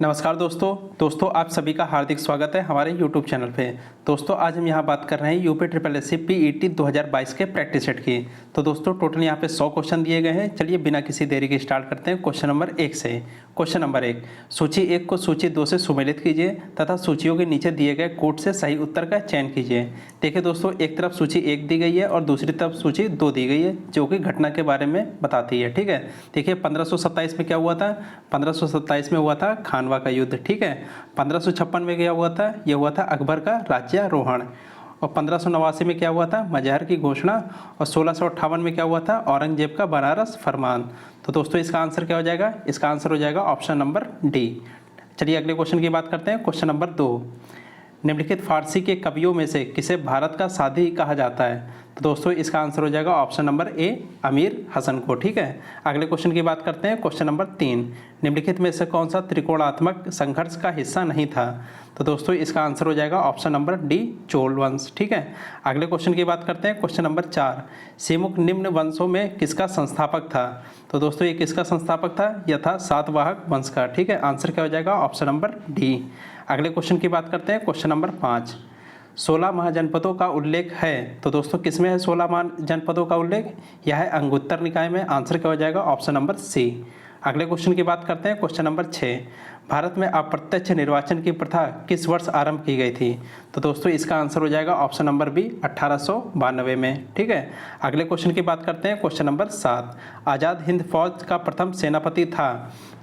नमस्कार दोस्तों आप सभी का हार्दिक स्वागत है हमारे YouTube चैनल पे। दोस्तों आज हम यहाँ बात कर रहे हैं UP triple S C PET 2022 के प्रैक्टिस सेट की। तो दोस्तों टोटल यहाँ पे 100 क्वेश्चन दिए गए हैं। चलिए बिना किसी देरी के स्टार्ट करते हैं क्वेश्चन नंबर 1 से। क्वेश्चन नंबर 1, सूची 1 को सूची 2 से सुमेलित कीजिए तथा सूचियों के नीचे दिए गए कोड से सही उत्तर का चयन कीजिए। देखिए दोस्तों, एक तरफ सूची 1 दी गई है और दूसरी तरफ सूची 2 दी गई है जो कि घटना के बारे में बताती है। ठीक है, देखिए 1527 में क्या हुआ था? 1527 में हुआ था खानवा का युद्ध। ठीक है, 1556 में क्या हुआ था? यह हुआ था अकबर का राज्यारोहण। और 1589 में क्या हुआ था? मजहर की घोषणा। और 1658 में क्या हुआ था? औरंगजेब का बनारस फरमान। तो दोस्तों इसका आंसर क्या हो जाएगा? इसका आंसर हो जाएगा ऑप्शन नंबर डी। चलिए अगले क्वेश्चन की बात करते हैं। क्वेश्चन नंबर 2, निम्नलिखित फारसी के कवियों में से किसे भारत का सादी कहा जाता है? तो दोस्तों इसका आंसर हो जाएगा ऑप्शन नंबर ए, अमीर हसन को। ठीक है, अगले क्वेश्चन की बात करते हैं। क्वेश्चन नंबर 3, निम्नलिखित में से कौन सा त्रिकोणात्मक संघर्ष का हिस्सा नहीं था? तो दोस्तों इसका आंसर हो जाएगा ऑप्शन नंबर डी, चोल वंश। ठीक है, अगले क्वेश्चन की बात करते हैं। क्वेश्चन नंबर 4, सिमुक निम्न वंशों में किसका संस्थापक था? तो दोस्तों ये किसका संस्थापक था? यह था सातवाहक वंश का। ठीक है, आंसर क्या हो जाएगा? Option number D. अगले क्वेश्चन की बात करते हैं। क्वेश्चन नंबर 5, 16 महाजनपदों का उल्लेख है। तो दोस्तों किसमें है 16 महाजनपदों का उल्लेख? यह है अंगुत्तर निकाय में। आंसर क्या हो जाएगा? Option number C. अगले क्वेश्चन की बात करते हैं। क्वेश्चन नंबर 6, भारत में अप्रत्यक्ष निर्वाचन की प्रथा किस वर्ष आरंभ की गई थी? तो दोस्तों इसका आंसर हो जाएगा ऑप्शन नंबर बी, 1892 में। ठीक है, अगले क्वेश्चन की बात करते हैं। क्वेश्चन नंबर 7, आज़ाद हिंद फौज का प्रथम सेनापति था।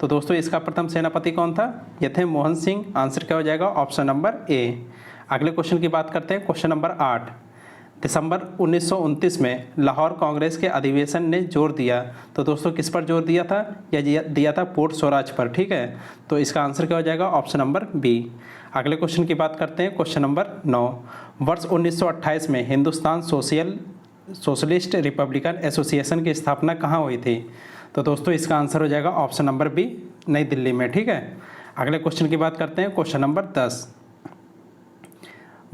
तो दोस्तों इसका प्रथम सेनापति कौन था? यह थे मोहन सिंह। आंसर क्या हो जाएगा? Option number A. अगले क्वेश्चन की बात करते हैं। क्वेश्चन नंबर 8, दिसंबर 1929 में लाहौर कांग्रेस के अधिवेशन ने जोर दिया। तो दोस्तों किस पर जोर दिया था? यह दिया था पोर्ट स्वराज पर। ठीक है, तो इसका आंसर क्या हो जाएगा? Option number B. अगले क्वेश्चन की बात करते हैं। क्वेश्चन नंबर 9, वर्ष 1928 में हिंदुस्तान सोशलिस्ट रिपब्लिकन एसोसिएशन की स्थापना कहाँ हुई थी? तो दोस्तों इसका आंसर हो जाएगा ऑप्शन नंबर बी, नई दिल्ली में। ठीक है, अगले क्वेश्चन की बात करते हैं। क्वेश्चन नंबर 10,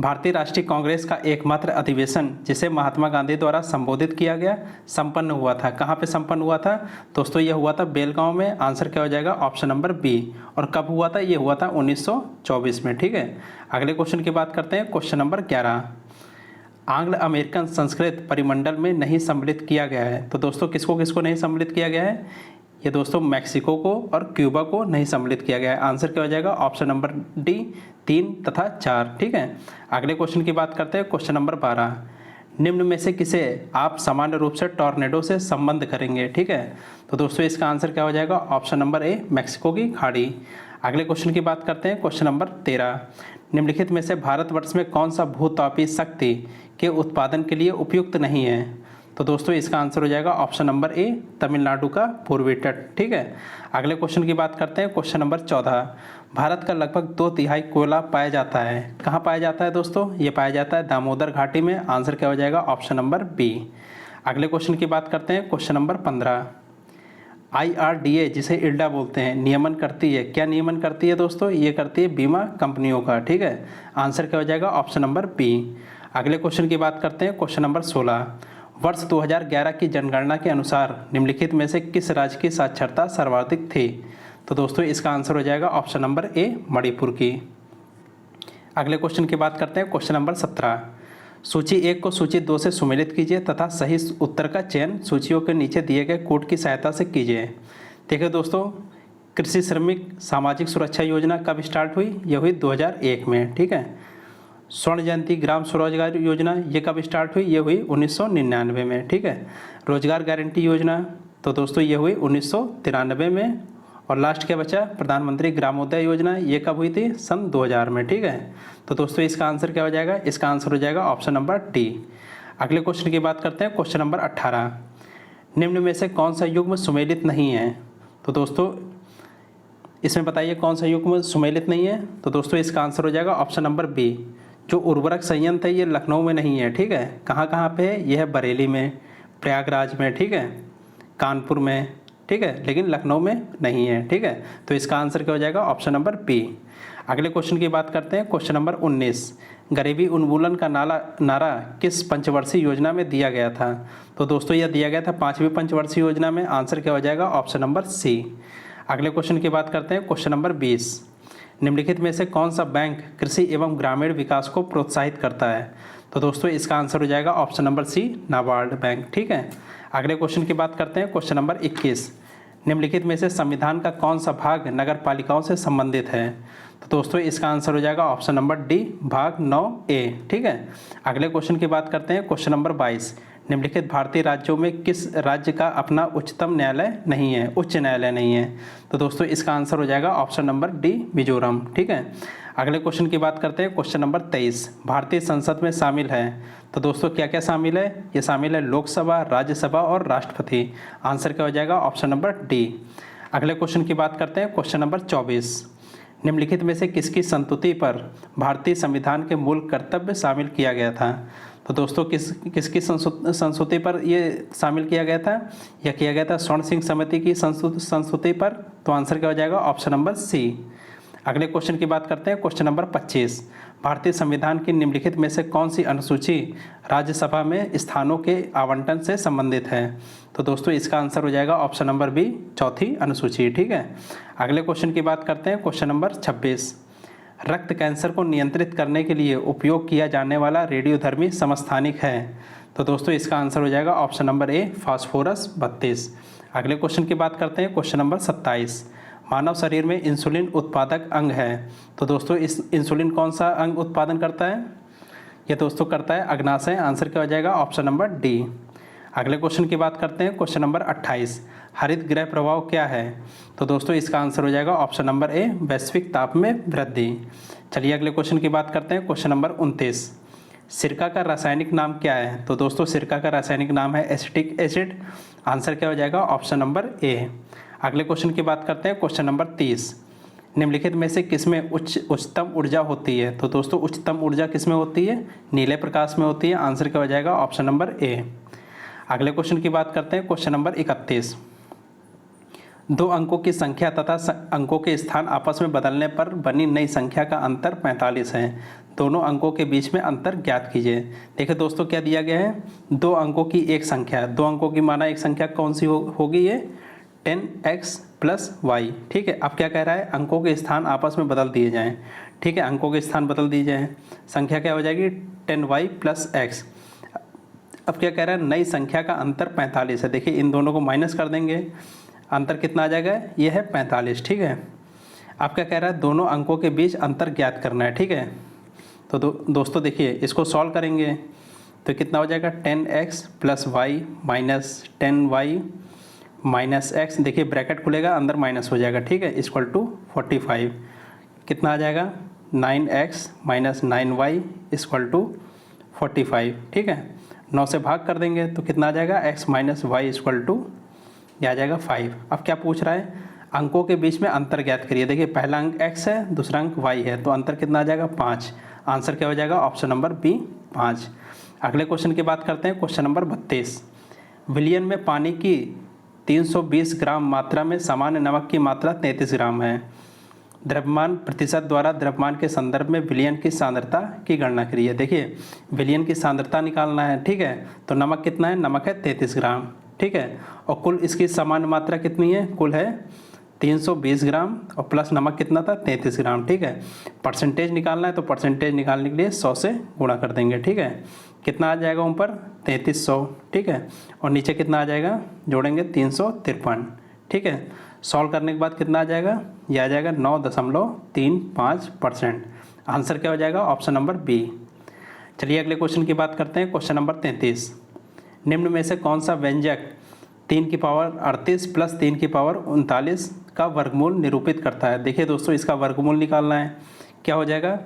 भारतीय राष्ट्रीय कांग्रेस का एकमात्र अधिवेशन जिसे महात्मा गांधी द्वारा संबोधित किया गया संपन्न हुआ था, कहाँ पे संपन्न हुआ था? दोस्तों यह हुआ था बेलगांव में। आंसर क्या हो जाएगा? Option number B. और कब हुआ था? यह हुआ था 1924 में। ठीक है, अगले क्वेश्चन की बात करते हैं। क्वेश्चन नंबर 11, आंग्ल अमेरिकन संस्कृत परिमंडल में नहीं सम्मिलित किया गया है। तो दोस्तों किसको किसको नहीं सम्मिलित किया गया है? ये दोस्तों मैक्सिको को और क्यूबा को नहीं सम्मिलित किया गया है। आंसर क्या हो जाएगा? ऑप्शन नंबर डी, 3 तथा 4। ठीक है, अगले क्वेश्चन की बात करते हैं। क्वेश्चन नंबर 12, निम्न में से किसे आप सामान्य रूप से टॉर्नेडो से संबंध करेंगे? ठीक है, तो दोस्तों इसका आंसर क्या हो जाएगा? ऑप्शन नंबर ए, मैक्सिको की खाड़ी। अगले क्वेश्चन की बात करते हैं। क्वेश्चन नंबर 13, निम्नलिखित में से भारतवर्ष में कौन सा भूतापीय शक्ति के उत्पादन के लिए उपयुक्त नहीं है? तो दोस्तों इसका आंसर हो जाएगा ऑप्शन नंबर ए, तमिलनाडु का पूर्वी तट। ठीक है, अगले क्वेश्चन की बात करते हैं। क्वेश्चन नंबर 14, भारत का लगभग 2/3 कोयला पाया जाता है। कहाँ पाया जाता है दोस्तों? ये पाया जाता है दामोदर घाटी में। आंसर क्या हो जाएगा? Option number B. अगले क्वेश्चन की बात करते हैं। क्वेश्चन नंबर 15, IRDA जिसे इल्डा बोलते हैं नियमन करती है। क्या नियमन करती है दोस्तों? ये करती है बीमा कंपनियों का। ठीक है, आंसर क्या हो जाएगा? Option number B. अगले क्वेश्चन की बात करते हैं। क्वेश्चन नंबर 16, वर्ष 2011 की जनगणना के अनुसार निम्नलिखित में से किस राज्य की साक्षरता सर्वाधिक थी? तो दोस्तों इसका आंसर हो जाएगा ऑप्शन नंबर ए, मणिपुर की। अगले क्वेश्चन की बात करते हैं। क्वेश्चन नंबर 17, सूची 1 को सूची 2 से सुमेलित कीजिए तथा सही उत्तर का चयन सूचियों के नीचे दिए गए कोड की सहायता से कीजिए। देखिए दोस्तों, कृषि श्रमिक सामाजिक सुरक्षा योजना कब स्टार्ट हुई? यह हुई 2001 में। ठीक है, स्वर्ण जयंती ग्राम स्वरोजगार योजना ये कब स्टार्ट हुई? ये हुई 1999 में। ठीक है, रोजगार गारंटी योजना तो दोस्तों ये हुई 1993 में। और लास्ट क्या बचा? प्रधानमंत्री ग्रामोदय योजना ये कब हुई थी? सन 2000 में। ठीक है, तो दोस्तों इसका आंसर क्या हो जाएगा? इसका आंसर हो जाएगा ऑप्शन नंबर डी। अगले क्वेश्चन की बात करते हैं। क्वेश्चन नंबर 18, निम्न में से कौन सा युग्म सुमेलित नहीं है? तो दोस्तों इसमें बताइए कौन सा युग्म सुमेलित नहीं है? तो दोस्तों इसका आंसर हो जाएगा ऑप्शन नंबर बी, जो उर्वरक संयंत्र है ये लखनऊ में नहीं है। ठीक है, कहाँ कहाँ पे है? यह है बरेली में, प्रयागराज में, ठीक है, कानपुर में, ठीक है, लेकिन लखनऊ में नहीं है। ठीक है, तो इसका आंसर क्या हो जाएगा? Option number B. अगले क्वेश्चन की बात करते हैं। क्वेश्चन नंबर 19, गरीबी उन्मूलन का नारा किस पंचवर्षीय योजना में दिया गया था? तो दोस्तों यह दिया गया था 5वीं पंचवर्षीय योजना में। आंसर क्या हो जाएगा? Option number C. अगले क्वेश्चन की बात करते हैं। क्वेश्चन नंबर 20, निम्नलिखित में से कौन सा बैंक कृषि एवं ग्रामीण विकास को प्रोत्साहित करता है? तो दोस्तों इसका आंसर हो जाएगा option number C, NABARD bank. ठीक है, अगले क्वेश्चन की बात करते हैं। क्वेश्चन नंबर 21, निम्नलिखित में से संविधान का कौन सा भाग नगर पालिकाओं से संबंधित है? तो दोस्तों इसका आंसर हो जाएगा ऑप्शन नंबर डी, भाग 9A। ठीक है, अगले क्वेश्चन की बात करते हैं। क्वेश्चन नंबर 22, निम्नलिखित भारतीय राज्यों में किस राज्य का अपना उच्चतम न्यायालय नहीं है, उच्च न्यायालय नहीं है? तो दोस्तों इसका आंसर हो जाएगा ऑप्शन नंबर डी, मिजोरम। ठीक है, अगले क्वेश्चन की बात करते हैं। क्वेश्चन नंबर 23, भारतीय संसद में शामिल है। तो दोस्तों क्या क्या शामिल है? ये शामिल है लोकसभा, राज्यसभा और राष्ट्रपति। आंसर क्या हो जाएगा? Option number D. अगले क्वेश्चन की बात करते हैं। क्वेश्चन नंबर 24, निम्नलिखित में से किसकी संस्तुति पर भारतीय संविधान के मूल कर्तव्य शामिल किया गया था? तो दोस्तों किसकी संस्तुति पर ये शामिल किया गया था? यह किया गया था स्वर्ण सिंह समिति की संस्तुति पर। तो आंसर क्या हो जाएगा? Option number C. अगले क्वेश्चन की बात करते हैं। क्वेश्चन नंबर 25, भारतीय संविधान की निम्नलिखित में से कौन सी अनुसूची राज्यसभा में स्थानों के आवंटन से संबंधित है? तो दोस्तों इसका आंसर हो जाएगा ऑप्शन नंबर बी, चौथी अनुसूची। ठीक है, अगले क्वेश्चन की बात करते हैं। क्वेश्चन नंबर 26, रक्त कैंसर को नियंत्रित करने के लिए उपयोग किया जाने वाला रेडियोधर्मी समस्थानिक है? तो दोस्तों इसका आंसर हो जाएगा ऑप्शन नंबर ए, फास्फोरस 32। अगले क्वेश्चन की बात करते हैं। क्वेश्चन नंबर 27, मानव शरीर में इंसुलिन उत्पादक अंग है। तो दोस्तों इस इंसुलिन कौन सा अंग उत्पादन करता है? ये दोस्तों करता है अग्नाशय। आंसर क्या हो जाएगा? Option number D. अगले क्वेश्चन की बात करते हैं। क्वेश्चन नंबर 28, हरित गृह प्रभाव क्या है? तो दोस्तों इसका आंसर हो जाएगा ऑप्शन नंबर ए, वैश्विक ताप में वृद्धि। चलिए अगले क्वेश्चन की बात करते हैं। क्वेश्चन नंबर 29, सिरका का रासायनिक नाम क्या है? तो दोस्तों सिरका का रासायनिक नाम है एसिटिक एसिड। आंसर क्या हो जाएगा? Option number A. अगले क्वेश्चन की बात करते हैं। क्वेश्चन नंबर 30, निम्नलिखित में से किसमें उच्चतम ऊर्जा होती है? तो दोस्तों उच्चतम ऊर्जा किसमें होती है? नीले प्रकाश में होती है। आंसर क्या हो जाएगा? Option number A. अगले क्वेश्चन की बात करते हैं। क्वेश्चन नंबर 31, दो अंकों की संख्या तथा अंकों के स्थान आपस में बदलने पर बनी नई संख्या का अंतर 45 है। दोनों अंकों के बीच में अंतर ज्ञात कीजिए। देखिए दोस्तों क्या दिया गया है? दो अंकों की एक संख्या, दो अंकों की माना एक संख्या कौन सी होगी? ये 10x + y। ठीक है, अब क्या कह रहा है? अंकों के स्थान आपस में बदल दिए जाएं। ठीक है, अंकों के स्थान बदल दिए जाएं। संख्या क्या हो जाएगी? 10y + x। अब क्या कह रहा है? नई संख्या का अंतर 45 है। देखिए इन दोनों को माइनस कर देंगे, अंतर कितना आ जाएगा? ये है 45। ठीक है, अब क्या कह रहा है? दोनों अंकों के बीच अंतर ज्ञात करना है। ठीक है, तो दोस्तों देखिए इसको सॉल्व करेंगे तो कितना हो जाएगा? 10x + y - 10y - x। देखिए ब्रैकेट खुलेगा, अंदर माइनस हो जाएगा। ठीक है, = 45। कितना आ जाएगा? 9x - 9y = 45। ठीक है, 9 से भाग कर देंगे तो कितना आ जाएगा? x - y = यह आ जाएगा 5। अब क्या पूछ रहा है? अंकों के बीच में अंतर ज्ञात करिए। देखिए पहला अंक x है, दूसरा अंक y है, तो अंतर कितना आ जाएगा? 5। आंसर क्या हो जाएगा? Option number B, 5। अगले क्वेश्चन की बात करते हैं। क्वेश्चन नंबर 32, विलयन में पानी की 320 ग्राम मात्रा में सामान्य नमक की मात्रा 33 ग्राम है। द्रव्यमान प्रतिशत द्वारा द्रव्यमान के संदर्भ में विलयन की सांद्रता की गणना करिए। देखिए विलयन की सांद्रता निकालना है। ठीक है, तो नमक कितना है? नमक है 33 ग्राम। ठीक है, और कुल इसकी सामान्य मात्रा कितनी है? कुल है 320 ग्राम और प्लस नमक कितना था? 33 ग्राम। ठीक है, परसेंटेज निकालना है तो परसेंटेज निकालने के लिए 100 से गुणा कर देंगे। ठीक है, कितना आ जाएगा ऊपर? 3300। ठीक है, और नीचे कितना आ जाएगा? जोड़ेंगे 353। ठीक है, सॉल्व करने के बाद कितना आ जाएगा? यह आ जाएगा 9.35%। आंसर क्या हो जाएगा? Option number B. चलिए अगले क्वेश्चन की बात करते हैं। क्वेश्चन नंबर 33, निम्न में से कौन सा व्यंजक 3 की पावर 38 + 3 की पावर 39 का वर्गमूल निरूपित करता है? देखिए दोस्तों इसका वर्गमूल निकालना है। क्या हो जाएगा?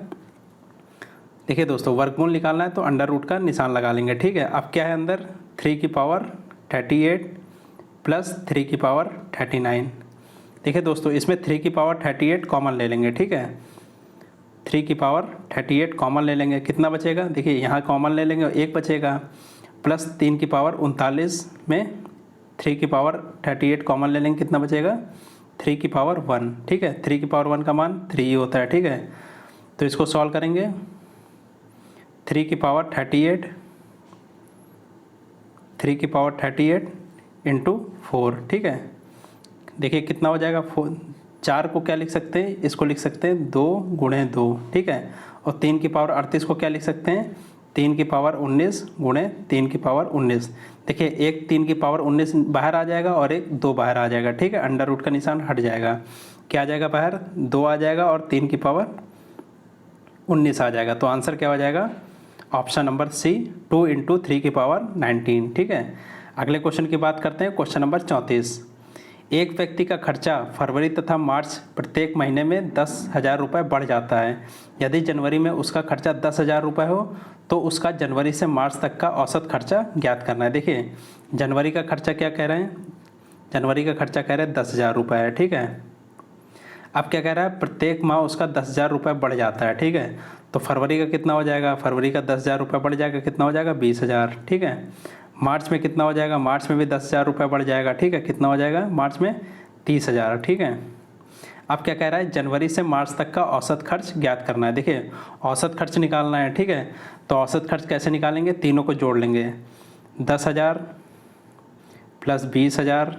देखिए दोस्तों वर्गमूल निकालना है तो अंडर रूट का निशान लगा लेंगे। ठीक है, अब क्या है अंदर? 3 की पावर 38 + 3 की पावर 39। देखिए दोस्तों इसमें 3 की पावर 38 कॉमन ले लेंगे। ठीक है, 3 की पावर 38 कॉमन ले लेंगे। कितना बचेगा? देखिए यहाँ कॉमन ले लेंगे, 1 बचेगा। प्लस 3 की पावर 39 में 3 की पावर 38 कॉमन ले लेंगे। कितना बचेगा? 3 की पावर 1। ठीक है, 3 की पावर 1 का मान 3 ही होता है। ठीक है, तो इसको सॉल्व करेंगे। 3 की पावर 38 3 की पावर 38 × 4। ठीक है, देखिए कितना हो जाएगा? 4 को क्या लिख सकते हैं, इसको लिख सकते हैं 2 गुणे 2, ठीक है। और 3 की पावर 38 को क्या लिख सकते हैं, 3 की पावर 19 गुणे 3 की पावर 19। देखिए एक 3 की पावर 19 बाहर आ जाएगा और एक 2 बाहर आ जाएगा, ठीक है। अंडर रूट का निशान हट जाएगा, क्या आ जाएगा बाहर, 2 आ जाएगा और 3 की पावर 19 आ जाएगा। तो आंसर क्या हो जाएगा, ऑप्शन नंबर सी, 2 × 3 की पावर 19, ठीक है। अगले क्वेश्चन की बात करते हैं, क्वेश्चन नंबर 34। एक व्यक्ति का खर्चा फरवरी तथा मार्च प्रत्येक महीने में 10,000 रुपये बढ़ जाता है। यदि जनवरी में उसका खर्चा 10,000 रुपये हो तो उसका जनवरी से मार्च तक का औसत खर्चा ज्ञात करना है। देखिए जनवरी का खर्चा क्या कह रहे हैं, जनवरी का खर्चा कह रहे हैं 10,000 रुपये है, ठीक है। अब क्या कह रहा है, प्रत्येक माह उसका 10,000 रुपये बढ़ जाता है, ठीक है। तो फरवरी का कितना हो जाएगा, फरवरी का 10,000 रुपये बढ़ जाएगा, कितना हो जाएगा 20,000, ठीक है। मार्च में कितना हो जाएगा, मार्च में भी 10,000 रुपये बढ़ जाएगा, ठीक है। कितना हो जाएगा मार्च में 30,000, ठीक है। अब क्या कह रहा है, जनवरी से मार्च तक का औसत खर्च ज्ञात करना है। देखिए औसत खर्च निकालना है, ठीक है। तो औसत खर्च कैसे निकालेंगे, तीनों को जोड़ लेंगे, 10,000 प्लस 20,000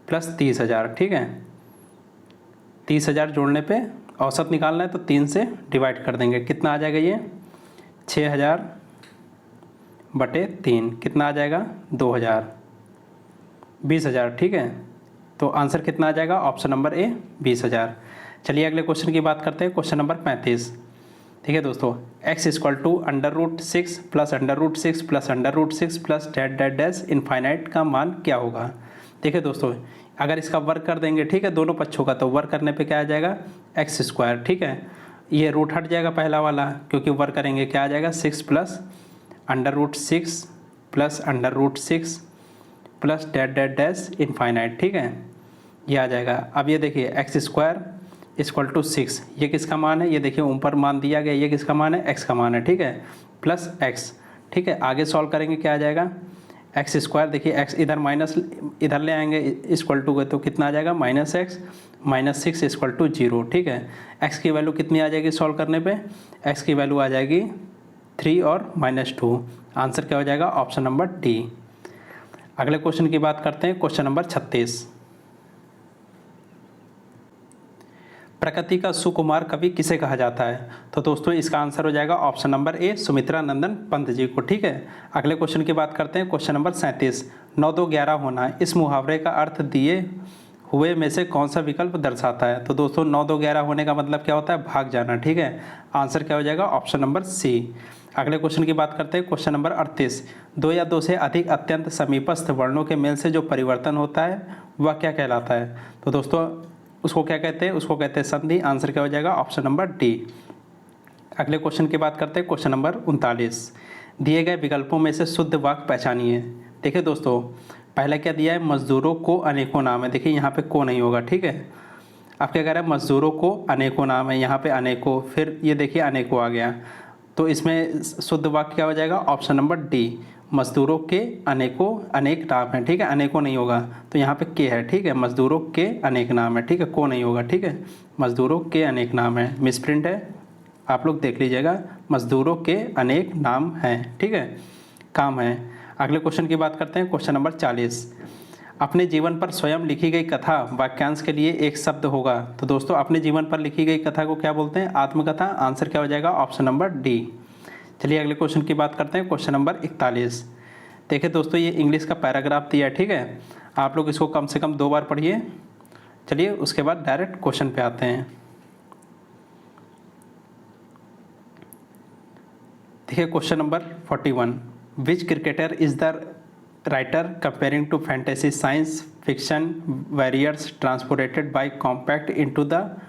प्लस 30,000, ठीक है। 30,000 जोड़ने पे औसत निकालना है तो 3 से डिवाइड कर देंगे, कितना आ जाएगा ये 6,000 बटे 3, कितना आ जाएगा 2,000, 20,000, ठीक है। तो आंसर कितना आ जाएगा, ऑप्शन नंबर ए 20,000। चलिए अगले क्वेश्चन की बात करते हैं, क्वेश्चन नंबर 35। ठीक है दोस्तों, x = √6 plus √6 plus √6 plus that that dash infinite का मान क्या होगा। देखिए दोस्तों अगर इसका वर्क कर देंगे, ठीक है, दोनों पक्षों का, तो वर्क करने पे क्या आ जाएगा x², ठीक है। ये रूट हट जाएगा पहला वाला, क्योंकि वर्क करेंगे क्या आ जाएगा 6 plus √6 plus √6 plus that that dash infinite, ठीक है, ये आ जाएगा। अब ये देखिए x² = 6, ये किसका मान है, ये देखिए ऊपर मान दिया गया, ये किसका मान है, x का मान है, ठीक है, प्लस x, ठीक है। आगे सॉल्व करेंगे क्या आ जाएगा x², देखिए x इधर माइनस इधर ले आएंगे इक्वल टू, तो कितना आ जाएगा -x -6 = 0, ठीक है। x की वैल्यू कितनी आ जाएगी सॉल्व करने पे, x की वैल्यू आ जाएगी 3 और -2। आंसर क्या हो जाएगा, ऑप्शन नंबर डी। अगले क्वेश्चन की बात करते हैं, क्वेश्चन नंबर 36। प्रकृति का सुकुमार कवि किसे कहा जाता है। तो दोस्तों इसका आंसर हो जाएगा ऑप्शन नंबर ए, सुमित्रा नंदन पंत जी को, ठीक है। अगले क्वेश्चन की बात करते हैं, क्वेश्चन नंबर 37। 9 2 11 होना, इस मुहावरे का अर्थ दिए हुए में से कौन सा विकल्प दर्शाता है। तो दोस्तों 9 2 11 होने का मतलब क्या होता है, भाग जाना, ठीक है। आंसर क्या हो जाएगा, ऑप्शन नंबर सी। अगले क्वेश्चन की बात करते हैं, क्वेश्चन नंबर 38। 2 या 2 से अधिक अत्यंत समीपस्थ वर्णों के मेल से जो परिवर्तन होता है वह क्या कहलाता है। तो दोस्तों उसको क्या कहते हैं, उसको कहते हैं संधि। आंसर क्या हो जाएगा, ऑप्शन नंबर डी। अगले क्वेश्चन की बात करते हैं, क्वेश्चन नंबर 39। दिए गए विकल्पों में से शुद्ध वाक्य पहचानिए। देखिए दोस्तों पहले क्या दिया है, मजदूरों को अनेकों नाम है, देखिए यहाँ पे को नहीं होगा, ठीक है। अब क्या कह रहा है, मजदूरों को अनेकों नाम है, यहाँ पे अनेकों, फिर ये देखिए अनेकों आ गया, तो इसमें शुद्ध वाक्य क्या हो जाएगा, ऑप्शन नंबर डी, मजदूरों के अनेकों अनेक नाम है, ठीक है। अनेकों नहीं होगा तो यहाँ पे के है, ठीक है, मजदूरों के अनेक नाम है, ठीक है, को नहीं होगा, ठीक है, मजदूरों के अनेक नाम है, मिसप्रिंट है, आप लोग देख लीजिएगा, मजदूरों के अनेक नाम हैं, ठीक है, काम है। अगले क्वेश्चन की बात करते हैं, क्वेश्चन नंबर 40। अपने जीवन पर स्वयं लिखी गई कथा वाक्यांश के लिए एक शब्द होगा। तो दोस्तों अपने जीवन पर लिखी गई कथा को क्या बोलते हैं, आत्मकथा। आंसर क्या हो जाएगा, ऑप्शन नंबर डी। चलिए अगले क्वेश्चन की बात करते हैं, क्वेश्चन नंबर 41। देखिए दोस्तों ये इंग्लिश का पैराग्राफ दिया है, ठीक है, आप लोग इसको कम से कम 2 बार पढ़िए। चलिए उसके बाद डायरेक्ट क्वेश्चन पे आते हैं। देखिए question number 41। Which cricketer is the writer comparing to fantasy science fiction warriors transported by compact into the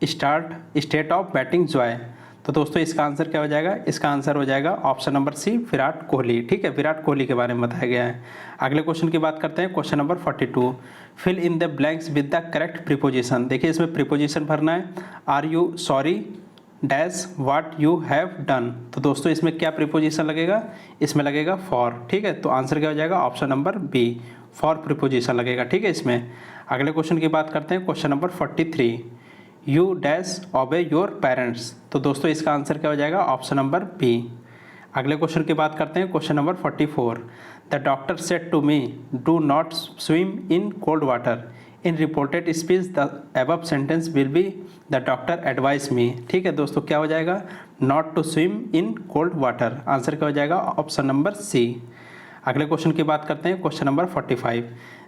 state of batting joy. तो दोस्तों इसका आंसर क्या हो जाएगा, इसका आंसर हो जाएगा option number C, Virat Kohli, ठीक है, विराट कोहली के बारे में बताया गया है। अगले क्वेश्चन की बात करते हैं, question number 42। Fill in the blanks with the correct preposition. देखिए इसमें प्रीपोजिशन भरना है, are you sorry dash what you have done. तो दोस्तों इसमें क्या प्रीपोजिशन लगेगा, इसमें लगेगा फॉर, ठीक है। तो आंसर क्या हो जाएगा, option number B, for preposition लगेगा, ठीक है इसमें। अगले क्वेश्चन की बात करते हैं, question number 43। You dash obey your parents. तो दोस्तों इसका आंसर क्या हो जाएगा, ऑप्शन नंबर बी। अगले क्वेश्चन की बात करते हैं, question number 44। The doctor said to me do not swim in cold water. In reported speech the above sentence will be the doctor advise me. ठीक है दोस्तों, क्या हो जाएगा? Not to swim in cold water. Answer क्या हो जाएगा? Option number C. अगले क्वेश्चन की बात करते हैं, क्वेश्चन नंबर 45।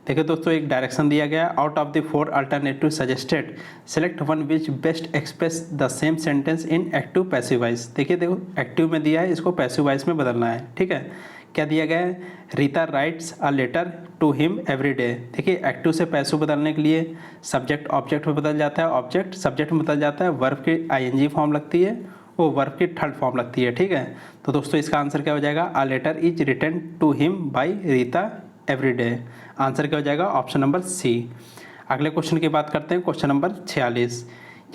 देखिए दोस्तों, एक डायरेक्शन दिया गया है, out of the 4 alternative suggested select one which best express the same sentence in active passive voice. देखिए देखो, एक्टिव में दिया है, इसको पैसिव वॉइस में बदलना है। ठीक है, क्या दिया गया है? Rita writes a letter to him every day. देखिए, एक्टिव से पैसिव बदलने के लिए सब्जेक्ट ऑब्जेक्ट में बदल जाता है, ऑब्जेक्ट सब्जेक्ट में बदल जाता है, वर्ब की आईएनजी फॉर्म लगती है, वो वर्ब की थर्ड फॉर्म लगती है। ठीक है, तो दोस्तों इसका आंसर क्या हो जाएगा? A letter is written to him by Rita every day. Answer क्या हो जाएगा? Option number C. अगले क्वेश्चन की बात करते हैं, क्वेश्चन नंबर 46।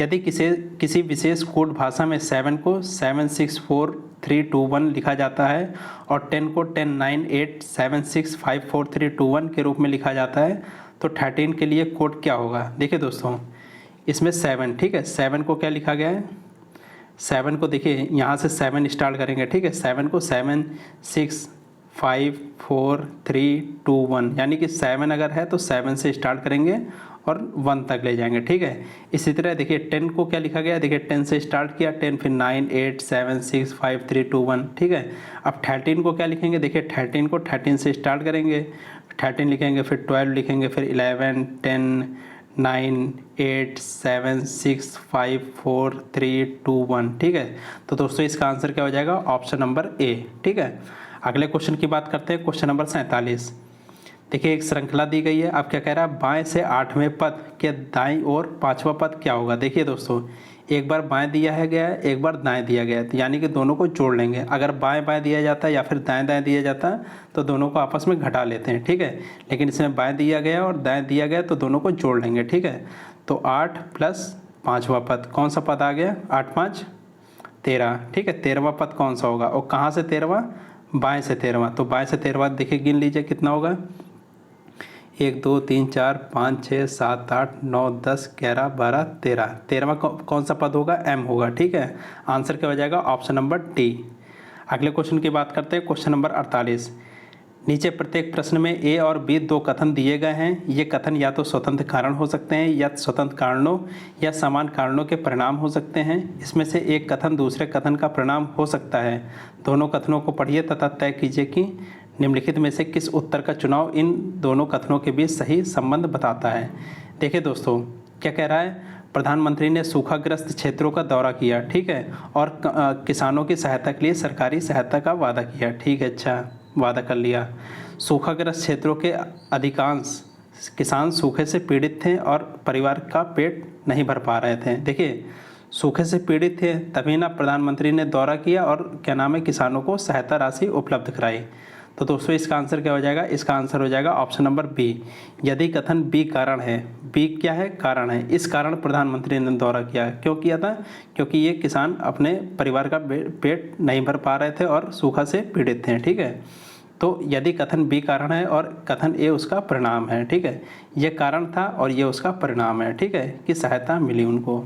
यदि किसी विशेष कोड भाषा में 7 को 7 6 4 3 2 1 लिखा जाता है और 10 को 10 9 8 7 6 5 4 3 2 1 के रूप में लिखा जाता है, तो 13 के लिए कोड क्या होगा? देखिए दोस्तों, इसमें 7, ठीक है, 7 को क्या लिखा गया है? 7 को देखिए, यहाँ से 7 स्टार्ट करेंगे। ठीक है, 7 को 7 6 5 4 3 2 1, यानी कि 7 अगर है तो 7 से स्टार्ट करेंगे और 1 तक ले जाएंगे। ठीक है, इसी तरह देखिए 10 को क्या लिखा गया? देखिए 10 से स्टार्ट किया, 10 फिर 9 8 7 6 5 3 2 1। ठीक है, अब 13 को क्या लिखेंगे? देखिए 13 को 13 से स्टार्ट करेंगे, 13 लिखेंगे, फिर 12 लिखेंगे, फिर 11 10 9 8 7 6 5 4 3 2 1। ठीक है, तो दोस्तों इसका आंसर क्या हो जाएगा? Option number A. ठीक है, अगले क्वेश्चन की बात करते हैं, क्वेश्चन नंबर 47। देखिए, एक श्रृंखला दी गई है, अब क्या कह रहा है? बाएं से 8वें पद के दाईं ओर 5वां पद क्या होगा? देखिए दोस्तों, एक बार बाएं दिया है गया है, एक बार दाएं दिया गया है, तो यानी कि दोनों को जोड़ लेंगे। अगर बाएं बाएं दिया जाता है या फिर दाएं दाएं दिया जाता है तो दोनों को आपस में घटा लेते हैं। ठीक है, लेकिन इसमें बाएं दिया गया और दाएं दिया गया तो दोनों को जोड़ लेंगे। ठीक है, तो 8 प्लस 5वां पद, कौन सा पद आ गया? 8 5 13। ठीक है, 13वां पद कौन सा होगा? और कहाँ से 13वां? बाएं से 13वां। तो बाएं से 13वां देखिए, गिन लीजिए कितना होगा? 1 2 3 4 5 6 7 8 9 10 11 12 13। 13वां कौन सा पद होगा? एम होगा। ठीक है, आंसर क्या हो जाएगा? Option number D. अगले क्वेश्चन की बात करते हैं, क्वेश्चन नंबर 48। नीचे प्रत्येक प्रश्न में ए और बी 2 कथन दिए गए हैं। ये कथन या तो स्वतंत्र कारण हो सकते हैं या स्वतंत्र कारणों या समान कारणों के परिणाम हो सकते हैं। इसमें से एक कथन दूसरे कथन का परिणाम हो सकता है। दोनों कथनों को पढ़िए तथा तय कीजिए कि निम्नलिखित में से किस उत्तर का चुनाव इन दोनों कथनों के बीच सही संबंध बताता है। देखिए दोस्तों, क्या कह रहा है? प्रधानमंत्री ने सूखाग्रस्त क्षेत्रों का दौरा किया, ठीक है, और किसानों की सहायता के लिए सरकारी सहायता का वादा किया। ठीक है, अच्छा, वादा कर लिया। सूखाग्रस्त क्षेत्रों के अधिकांश किसान सूखे से पीड़ित थे और परिवार का पेट नहीं भर पा रहे थे। देखिए, सूखे से पीड़ित थे, तभी ना प्रधानमंत्री ने दौरा किया और क्या नाम है, किसानों को सहायता राशि उपलब्ध कराई। तो दोस्तों इसका आंसर क्या हो जाएगा? इसका आंसर हो जाएगा ऑप्शन नंबर बी। यदि कथन बी कारण है, बी क्या है? कारण है, इस कारण प्रधानमंत्री ने दौरा किया। क्यों किया था? क्योंकि ये किसान अपने परिवार का पेट नहीं भर पा रहे थे और सूखा से पीड़ित थे। ठीक है, तो यदि कथन बी कारण है और कथन ए उसका परिणाम है। ठीक है, ये कारण था और ये उसका परिणाम है। ठीक है, कि सहायता मिली उनको।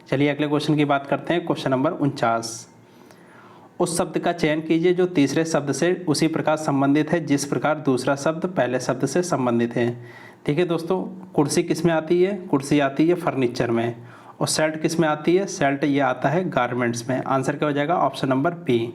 चलिए अगले क्वेश्चन की बात करते हैं, क्वेश्चन नंबर 49। उस शब्द का चयन कीजिए जो तीसरे शब्द से उसी प्रकार संबंधित है जिस प्रकार दूसरा शब्द पहले शब्द से संबंधित है। ठीक है दोस्तों, कुर्सी किस में आती है? कुर्सी आती है फर्नीचर में। और शर्ट किस में आती है? शर्ट ये आता है गारमेंट्स में। आंसर क्या हो जाएगा? Option number B.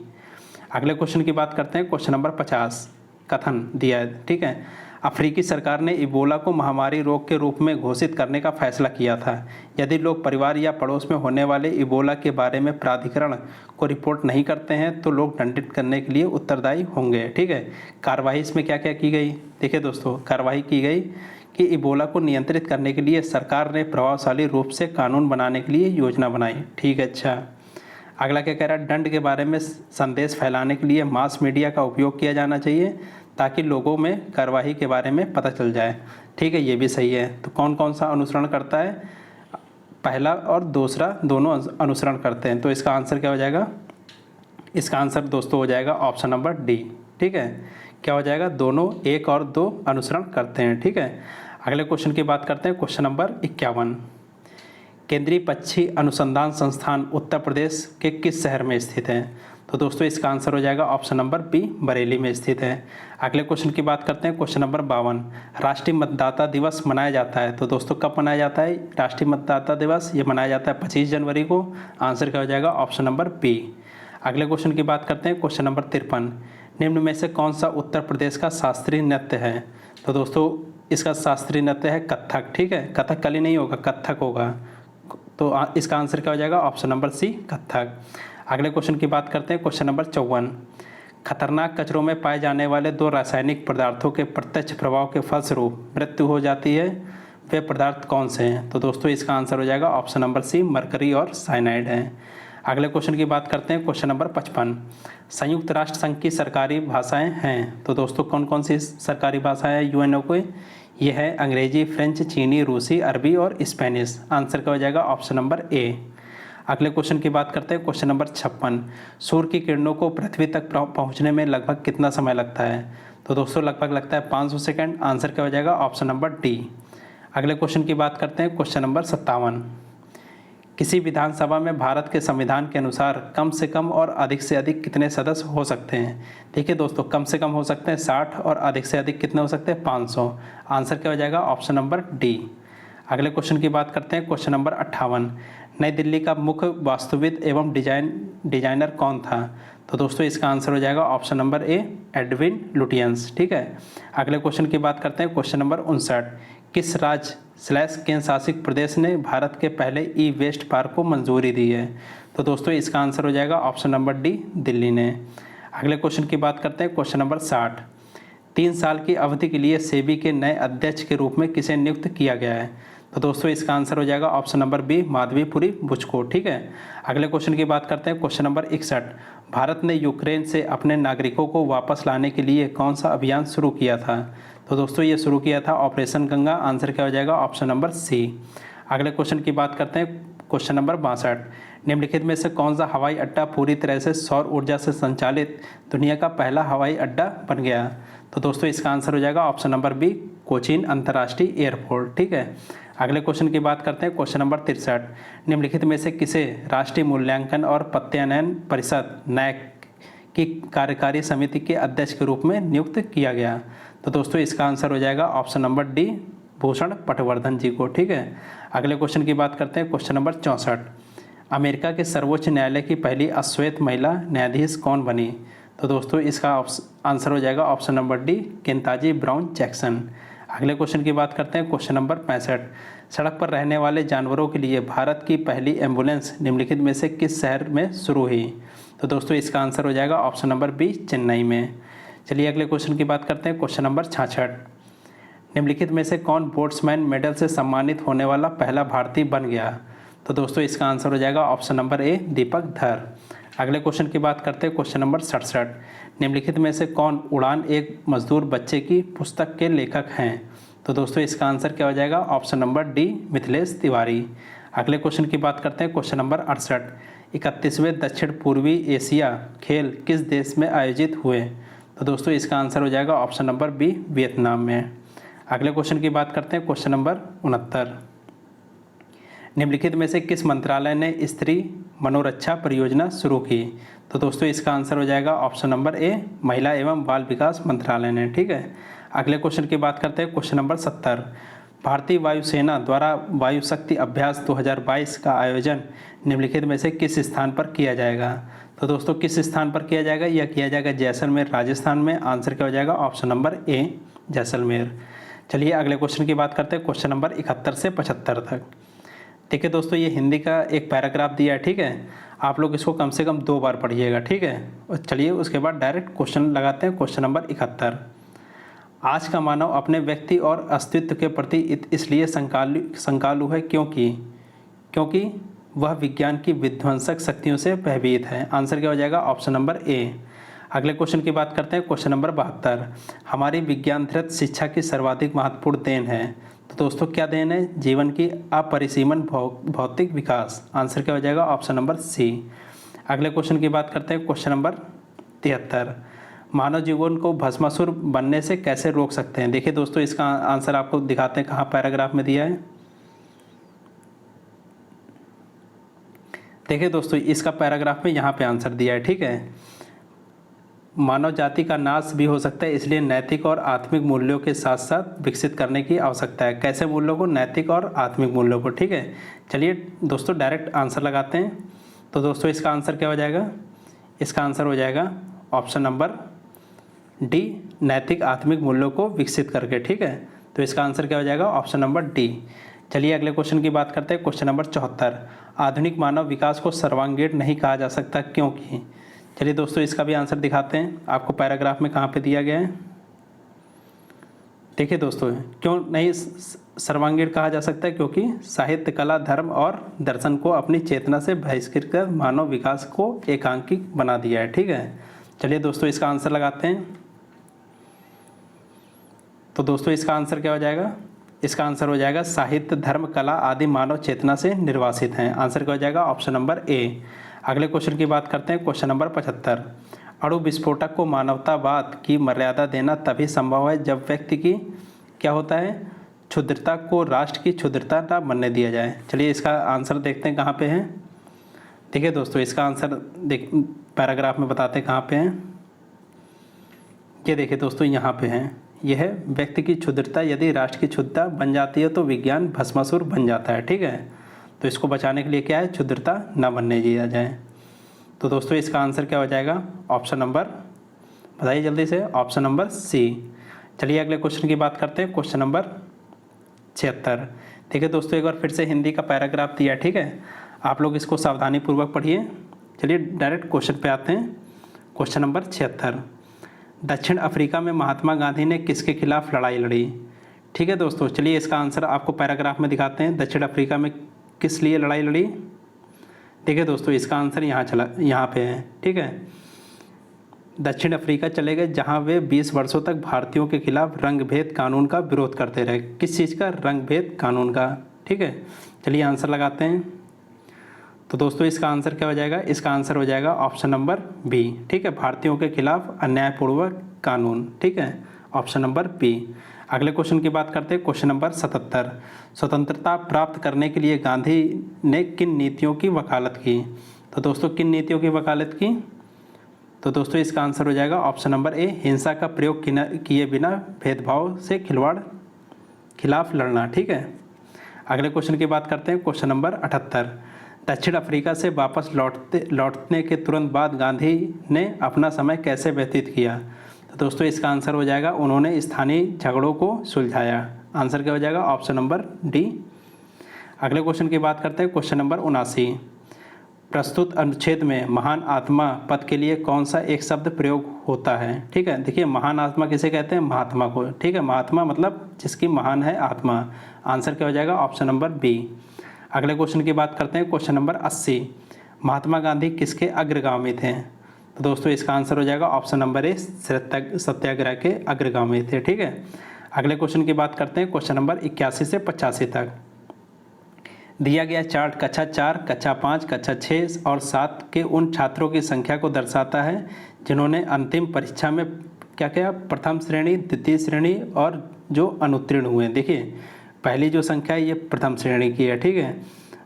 अगले क्वेश्चन की बात करते हैं, क्वेश्चन नंबर 50। कथन दिया है, ठीक है। अफ्रीकी सरकार ने इबोला को महामारी रोग के रूप में घोषित करने का फैसला किया था। यदि लोग परिवार या पड़ोस में होने वाले इबोला के बारे में प्राधिकरण को रिपोर्ट नहीं करते हैं तो लोग दंडित करने के लिए उत्तरदायी होंगे। ठीक है, कार्रवाई इसमें क्या क्या की गई? देखिए दोस्तों, कार्रवाई की गई कि इबोला को नियंत्रित करने के लिए सरकार ने प्रभावशाली रूप से कानून बनाने के लिए योजना बनाई। ठीक है, अच्छा। अगला क्या कह रहा है? दंड के बारे में संदेश फैलाने के लिए मास मीडिया का उपयोग किया जाना चाहिए ताकि लोगों में कार्रवाई के बारे में पता चल जाए। ठीक है, ये भी सही है। तो कौन कौन सा अनुसरण करता है? पहला और दूसरा दोनों अनुसरण करते हैं। तो इसका आंसर क्या हो जाएगा? इसका आंसर दोस्तों हो जाएगा ऑप्शन नंबर डी। ठीक है, क्या हो जाएगा? दोनों 1 और 2 अनुसरण करते हैं। ठीक है, अगले क्वेश्चन की बात करते हैं, क्वेश्चन नंबर 51। केंद्रीय पक्षी अनुसंधान संस्थान उत्तर प्रदेश के किस शहर में स्थित है? तो दोस्तों इसका आंसर हो जाएगा ऑप्शन नंबर बी, बरेली में स्थित है। अगले क्वेश्चन की बात करते हैं, क्वेश्चन नंबर 52। राष्ट्रीय मतदाता दिवस मनाया जाता है, तो दोस्तों कब मनाया जाता है राष्ट्रीय मतदाता दिवस? ये मनाया जाता है 25 जनवरी को। आंसर क्या हो जाएगा? Option number B. अगले क्वेश्चन की बात करते हैं, क्वेश्चन नंबर 53। निम्न में से कौन सा उत्तर प्रदेश का शास्त्रीय नृत्य है? तो दोस्तों इसका शास्त्रीय नृत्य है कथक। ठीक है, कथकली नहीं होगा, कथक होगा। तो इसका आंसर क्या हो जाएगा? Option number C, Kathak. अगले क्वेश्चन की बात करते हैं, क्वेश्चन नंबर 54। खतरनाक कचरों में पाए जाने वाले 2 रासायनिक पदार्थों के प्रत्यक्ष प्रभाव के फलस्वरूप मृत्यु हो जाती है, वे पदार्थ कौन से हैं? तो दोस्तों इसका आंसर हो जाएगा ऑप्शन नंबर सी, मरकरी और साइनाइड है। अगले क्वेश्चन की बात करते हैं, क्वेश्चन नंबर 55। संयुक्त राष्ट्र संघ की सरकारी भाषाएं हैं, तो दोस्तों कौन कौन सी सरकारी भाषाएं हैं यूएनओ को? ये है अंग्रेजी, फ्रेंच, चीनी, रूसी, अरबी और स्पेनिश। आंसर क्या हो जाएगा? Option number A. अगले क्वेश्चन की बात करते हैं, क्वेश्चन नंबर 56। सूर्य की किरणों को पृथ्वी तक पहुंचने में लगभग कितना समय लगता है? तो दोस्तों लगभग लगता है 500 सेकंड। आंसर क्या हो जाएगा? Option number D. अगले क्वेश्चन की बात करते हैं, क्वेश्चन नंबर 57। किसी विधानसभा में भारत के संविधान के अनुसार कम से कम और अधिक से अधिक कितने सदस्य हो सकते हैं? देखिए दोस्तों, कम से कम हो सकते हैं 60 और अधिक से अधिक कितने हो सकते हैं? 500। आंसर क्या हो जाएगा? Option number D. अगले क्वेश्चन की बात करते हैं, क्वेश्चन नंबर 58। नई दिल्ली का मुख्य वास्तुविद एवं डिजाइनर कौन था? तो दोस्तों इसका आंसर हो जाएगा option number A, Edwin Lutyens. ठीक है। अगले क्वेश्चन की बात करते हैं, क्वेश्चन नंबर 59। किस राज्य / केंद्र शासित प्रदेश ने भारत के पहले ई वेस्ट पार्क को मंजूरी दी है? तो दोस्तों इसका आंसर हो जाएगा ऑप्शन नंबर डी, दिल्ली ने। अगले क्वेश्चन की बात करते हैं, क्वेश्चन नंबर 60। 3 साल की अवधि के लिए सेबी के नए अध्यक्ष के रूप में किसे नियुक्त किया गया है? तो दोस्तों इसका आंसर हो जाएगा option number B, Madhabi Puri Buch को। ठीक है। अगले क्वेश्चन की बात करते हैं, क्वेश्चन नंबर 61। भारत ने यूक्रेन से अपने नागरिकों को वापस लाने के लिए कौन सा अभियान शुरू किया था? तो दोस्तों ये शुरू किया था ऑपरेशन गंगा। आंसर क्या हो जाएगा? Option number C. अगले क्वेश्चन की बात करते हैं, क्वेश्चन नंबर 62। निम्नलिखित में से कौन सा हवाई अड्डा पूरी तरह से सौर ऊर्जा से संचालित दुनिया का पहला हवाई अड्डा बन गया? तो दोस्तों इसका आंसर हो जाएगा ऑप्शन नंबर बी, कोचीन अंतर्राष्ट्रीय एयरपोर्ट। ठीक है। अगले क्वेश्चन की बात करते हैं, क्वेश्चन नंबर 63। निम्नलिखित में से किसे राष्ट्रीय मूल्यांकन और प्रत्यायन परिषद (नैक) की कार्यकारी समिति के अध्यक्ष के रूप में नियुक्त किया गया? तो दोस्तों इसका आंसर हो जाएगा option number D, Bhushan Patwardhan ji को। ठीक है। अगले क्वेश्चन की बात करते हैं, क्वेश्चन नंबर 64। अमेरिका के सर्वोच्च न्यायालय की पहली अश्वेत महिला न्यायाधीश कौन बनी? तो दोस्तों इसका आंसर हो जाएगा option number D, Ketanji Brown Jackson. अगले क्वेश्चन की बात करते हैं, क्वेश्चन नंबर 65। सड़क पर रहने वाले जानवरों के लिए भारत की पहली एम्बुलेंस निम्नलिखित में से किस शहर में शुरू हुई? तो दोस्तों इसका आंसर हो जाएगा ऑप्शन नंबर बी, चेन्नई में। चलिए अगले क्वेश्चन की बात करते हैं, क्वेश्चन नंबर 66। निम्नलिखित में से कौन बोट्समैन मेडल से सम्मानित होने वाला पहला भारतीय बन गया? तो दोस्तों इसका आंसर हो जाएगा ऑप्शन नंबर ए, दीपक धर। अगले क्वेश्चन की बात करते हैं, क्वेश्चन नंबर 67। निम्नलिखित में से कौन उड़ान एक मजदूर बच्चे की पुस्तक के लेखक हैं? तो दोस्तों इसका आंसर क्या हो जाएगा? Option number D, Mithilesh Tiwari. अगले क्वेश्चन की बात करते हैं, क्वेश्चन नंबर 68। 31वें दक्षिण पूर्वी एशिया खेल किस देश में आयोजित हुए? तो दोस्तों इसका आंसर हो जाएगा ऑप्शन नंबर बी, वियतनाम में। अगले क्वेश्चन की बात करते हैं, क्वेश्चन नंबर 69। निम्नलिखित में से किस मंत्रालय ने स्त्री मनोरक्षा परियोजना शुरू की? तो दोस्तों इसका आंसर हो जाएगा ऑप्शन नंबर ए, महिला एवं बाल विकास मंत्रालय ने। ठीक है। अगले क्वेश्चन की बात करते हैं, क्वेश्चन नंबर 70। भारतीय वायुसेना द्वारा वायु शक्ति अभ्यास 2022 का आयोजन निम्नलिखित में से किस स्थान पर किया जाएगा? तो दोस्तों किस स्थान पर किया जाएगा? यह किया जाएगा जैसलमेर, राजस्थान में। आंसर क्या हो जाएगा? Option number A, Jaisalmer. चलिए अगले क्वेश्चन की बात करते हैं, क्वेश्चन नंबर 71 से 75 तक। ठीक है दोस्तों, ये हिंदी का एक पैराग्राफ दिया है। ठीक है, आप लोग इसको कम से कम 2 बार पढ़िएगा। ठीक है। और चलिए उसके बाद डायरेक्ट क्वेश्चन लगाते हैं। Question number 71। आज का मानव अपने व्यक्ति और अस्तित्व के प्रति इसलिए शंकालु है क्योंकि वह विज्ञान की विध्वंसक शक्तियों से भयभीत है। आंसर क्या हो जाएगा? Option number A. अगले क्वेश्चन की बात करते हैं, क्वेश्चन नंबर 72। हमारी विज्ञानधृत शिक्षा की सर्वाधिक महत्वपूर्ण देन है। तो दोस्तों क्या देन है? जीवन की अपरिसीमन भौतिक विकास। आंसर क्या हो जाएगा? Option number C. अगले क्वेश्चन की बात करते हैं, क्वेश्चन नंबर 73। मानव जीवन को भस्मासुर बनने से कैसे रोक सकते हैं? देखिए दोस्तों, इसका आंसर आपको दिखाते हैं, कहाँ पैराग्राफ में दिया है। देखिए दोस्तों, इसका पैराग्राफ में यहाँ पे आंसर दिया है, ठीक है। मानव जाति का नाश भी हो सकता है, इसलिए नैतिक और आत्मिक मूल्यों के साथ साथ विकसित करने की आवश्यकता है। कैसे मूल्यों को? नैतिक और आत्मिक मूल्यों को, ठीक है। चलिए दोस्तों डायरेक्ट आंसर लगाते हैं। तो दोस्तों इसका आंसर क्या हो जाएगा? इसका आंसर हो जाएगा ऑप्शन नंबर डी, नैतिक आत्मिक मूल्यों को विकसित करके, ठीक है। तो इसका आंसर क्या हो जाएगा? Option number D. चलिए अगले क्वेश्चन की बात करते हैं। क्वेश्चन नंबर 74, आधुनिक मानव विकास को सर्वांगीण नहीं कहा जा सकता, क्योंकि? चलिए दोस्तों इसका भी आंसर दिखाते हैं। आपको पैराग्राफ में कहाँ पे दिया गया है? देखिए दोस्तों, क्यों नहीं सर्वांगीण कहा जा सकता है? क्योंकि साहित्य, कला, धर्म और दर्शन को अपनी चेतना से बहिष्कृत कर मानव विकास को एकांकी बना दिया है, ठीक है। चलिए दोस्तों इसका आंसर लगाते हैं। तो दोस्तों इसका आंसर क्या हो जाएगा? इसका आंसर हो जाएगा साहित्य, धर्म, कला आदि मानव चेतना से निर्वासित हैं। आंसर क्या हो जाएगा? Option number A. अगले क्वेश्चन की बात करते हैं। क्वेश्चन नंबर 75, अणु विस्फोटक को मानवतावाद की मर्यादा देना तभी संभव है जब व्यक्ति की क्या होता है? क्षुद्रता को राष्ट्र की क्षुद्रता न बनने दिया जाए। चलिए इसका आंसर देखते हैं कहाँ पे है। देखिए दोस्तों इसका आंसर पैराग्राफ में बताते हैं कहाँ पे हैं। ये देखिए दोस्तों यहाँ पे हैं। यह है व्यक्ति की क्षुद्रता यदि राष्ट्र की क्षुद्रता बन जाती है तो विज्ञान भस्मासुर बन जाता है, ठीक है। तो इसको बचाने के लिए क्या है? क्षुद्रता न बनने दिया जाए। तो दोस्तों इसका आंसर क्या हो जाएगा? ऑप्शन नंबर, बताइए जल्दी से, ऑप्शन नंबर सी। चलिए अगले क्वेश्चन की बात करते हैं। क्वेश्चन नंबर 76, ठीक है दोस्तों एक बार फिर से हिंदी का पैराग्राफ दिया, ठीक है। आप लोग इसको सावधानीपूर्वक पढ़िए। चलिए डायरेक्ट क्वेश्चन पे आते हैं। क्वेश्चन नंबर 76, दक्षिण अफ्रीका में महात्मा गांधी ने किसके खिलाफ लड़ाई लड़ी? ठीक है दोस्तों, चलिए इसका आंसर आपको पैराग्राफ में दिखाते हैं। दक्षिण अफ्रीका में किस लिए लड़ाई लड़ी? देखिए दोस्तों इसका आंसर यहाँ पे है, ठीक है। दक्षिण अफ्रीका चले गए जहाँ वे 20 वर्षों तक भारतीयों के खिलाफ रंगभेद कानून का विरोध करते रहे। किस चीज़ का? रंगभेद कानून का, ठीक है। चलिए आंसर लगाते हैं। तो दोस्तों इसका आंसर क्या हो जाएगा? इसका आंसर हो जाएगा ऑप्शन नंबर बी, ठीक है। भारतीयों के खिलाफ अन्यायपूर्वक कानून, ठीक है। Option number B. अगले क्वेश्चन की बात करते हैं। क्वेश्चन नंबर 77, स्वतंत्रता प्राप्त करने के लिए गांधी ने किन नीतियों की वकालत की? तो दोस्तों किन नीतियों की वकालत की? तो दोस्तों इसका आंसर हो जाएगा ऑप्शन नंबर ए, हिंसा का प्रयोग किए बिना भेदभाव से खिलाफ लड़ना, ठीक है। अगले क्वेश्चन की बात करते हैं। क्वेश्चन नंबर 78, दक्षिण अफ्रीका से वापस लौटने के तुरंत बाद गांधी ने अपना समय कैसे व्यतीत किया? तो दोस्तों इसका आंसर हो जाएगा उन्होंने स्थानीय झगड़ों को सुलझाया। आंसर क्या हो जाएगा? Option number D. अगले क्वेश्चन की बात करते हैं। क्वेश्चन नंबर 79, प्रस्तुत अनुच्छेद में महान आत्मा पद के लिए कौन सा एक शब्द प्रयोग होता है? ठीक है, देखिए महान आत्मा किसे कहते हैं? महात्मा को, ठीक है। महात्मा मतलब जिसकी महान है आत्मा। आंसर क्या हो जाएगा? Option number B. अगले क्वेश्चन की बात करते हैं। क्वेश्चन नंबर 80, महात्मा गांधी किसके अग्रगामी थे? तो दोस्तों इसका आंसर हो जाएगा ऑप्शन नंबर ए, सत्याग्रह के अग्रगामी थे, ठीक है। अगले क्वेश्चन की बात करते हैं। क्वेश्चन नंबर 81 से 85 तक दिया गया चार्ट कक्षा 4, कक्षा 5, कक्षा 6 और 7 के उन छात्रों की संख्या को दर्शाता है जिन्होंने अंतिम परीक्षा में क्या किया? प्रथम श्रेणी, द्वितीय श्रेणी और जो अनुत्तीर्ण हुए। देखिए पहली जो संख्या है ये प्रथम श्रेणी की है, ठीक है।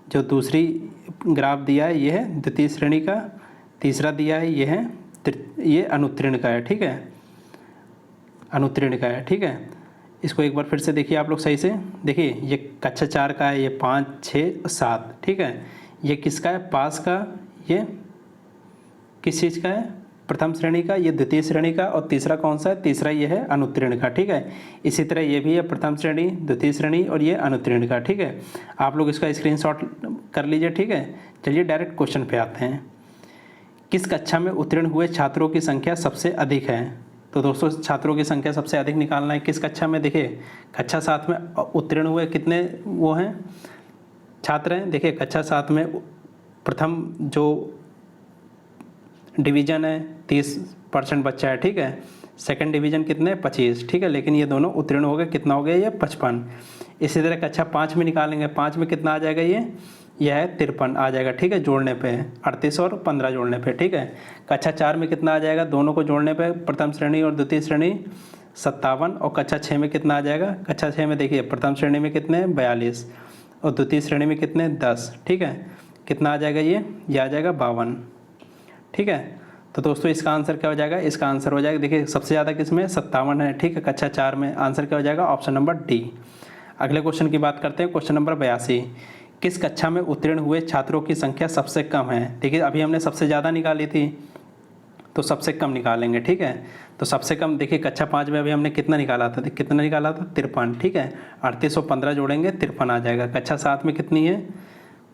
जो दूसरी ग्राफ दिया है ये है द्वितीय श्रेणी का, तीसरा दिया है ये अनुत्तीर्ण का है, ठीक है। अनुत्तीर्ण का है, ठीक है। इसको एक बार फिर से देखिए आप लोग सही से। देखिए ये कक्षा 4 का है, ये 5, 6, 7, ठीक है। ये किसका है? पास का। ये किस चीज़ का है? प्रथम श्रेणी का। ये द्वितीय श्रेणी का। और तीसरा कौन सा है? तीसरा ये है अनुत्तीर्ण का, ठीक है। इसी तरह ये भी है प्रथम श्रेणी, द्वितीय श्रेणी और ये अनुत्तीर्ण का, ठीक है। आप लोग इसका स्क्रीनशॉट कर लीजिए, ठीक है। चलिए डायरेक्ट क्वेश्चन पे आते हैं। किस कक्षा में उत्तीर्ण हुए छात्रों की संख्या सबसे अधिक है? तो दोस्तों छात्रों की संख्या सबसे अधिक निकालना है। किस कक्षा में? देखिए कक्षा 7 में उत्तीर्ण हुए कितने वो हैं छात्र हैं? देखिए कक्षा 7 में प्रथम जो डिवीज़न है 30% बच्चा है, ठीक है। सेकंड डिवीज़न कितने? 25, ठीक है। लेकिन ये दोनों उत्तीर्ण हो गए, कितना हो गया? ये 55। इसी तरह कक्षा 5 में निकालेंगे। 5 में कितना आ जाएगा? यह है 53 आ जाएगा, ठीक है। जोड़ने पे 38 और 15 जोड़ने पे, ठीक है। कक्षा 4 में कितना आ जाएगा? दोनों को जोड़ने पे प्रथम श्रेणी और द्वितीय श्रेणी 57। और कक्षा 6 में कितना आ जाएगा? कक्षा 6 में देखिए प्रथम श्रेणी में कितने? 42 और द्वितीय श्रेणी में कितने? 10, ठीक है। कितना आ जाएगा ये आ जाएगा 52। ठीक है, तो दोस्तों इसका आंसर क्या हो जाएगा, इसका आंसर हो जाएगा, देखिए सबसे ज़्यादा किस में 57 है। ठीक है, कक्षा 4 में आंसर क्या हो जाएगा, ऑप्शन नंबर डी। अगले क्वेश्चन की बात करते हैं, क्वेश्चन नंबर 82। किस कक्षा में उत्तीर्ण हुए छात्रों की संख्या सबसे कम है। देखिए अभी हमने सबसे ज़्यादा निकाली थी, तो सबसे कम निकालेंगे। ठीक है, तो सबसे कम देखिए कक्षा 5 में अभी हमने कितना निकाला था, कितना निकाला था 53। ठीक है, 3815 जोड़ेंगे 53 आ जाएगा। कक्षा 7 में कितनी है,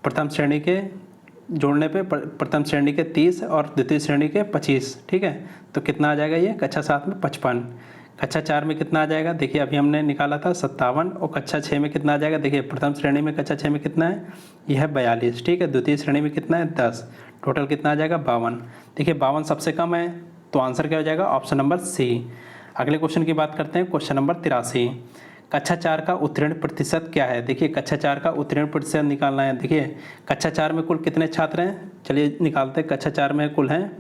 प्रथम श्रेणी के जोड़ने पे प्रथम श्रेणी के 30 और द्वितीय श्रेणी के 25। ठीक है, तो कितना आ जाएगा ये कक्षा 7 में 55। कक्षा 4 में कितना आ जाएगा, देखिए अभी हमने निकाला था 57। और कक्षा 6 में कितना आ जाएगा, देखिए प्रथम श्रेणी में कक्षा 6 में कितना है, यह है 42। ठीक है, द्वितीय श्रेणी में कितना है 10, टोटल कितना आ जाएगा 52। देखिए 52 सबसे कम है, तो आंसर क्या हो जाएगा, ऑप्शन नंबर सी। अगले क्वेश्चन की बात करते हैं, क्वेश्चन नंबर 83। कक्षा 4 का उत्तीर्ण प्रतिशत क्या है। देखिए कक्षा 4 का उत्तीर्ण प्रतिशत निकालना है। देखिए कक्षा 4 में कुल कितने छात्र हैं, चलिए निकालते हैं। कक्षा 4 में कुल हैं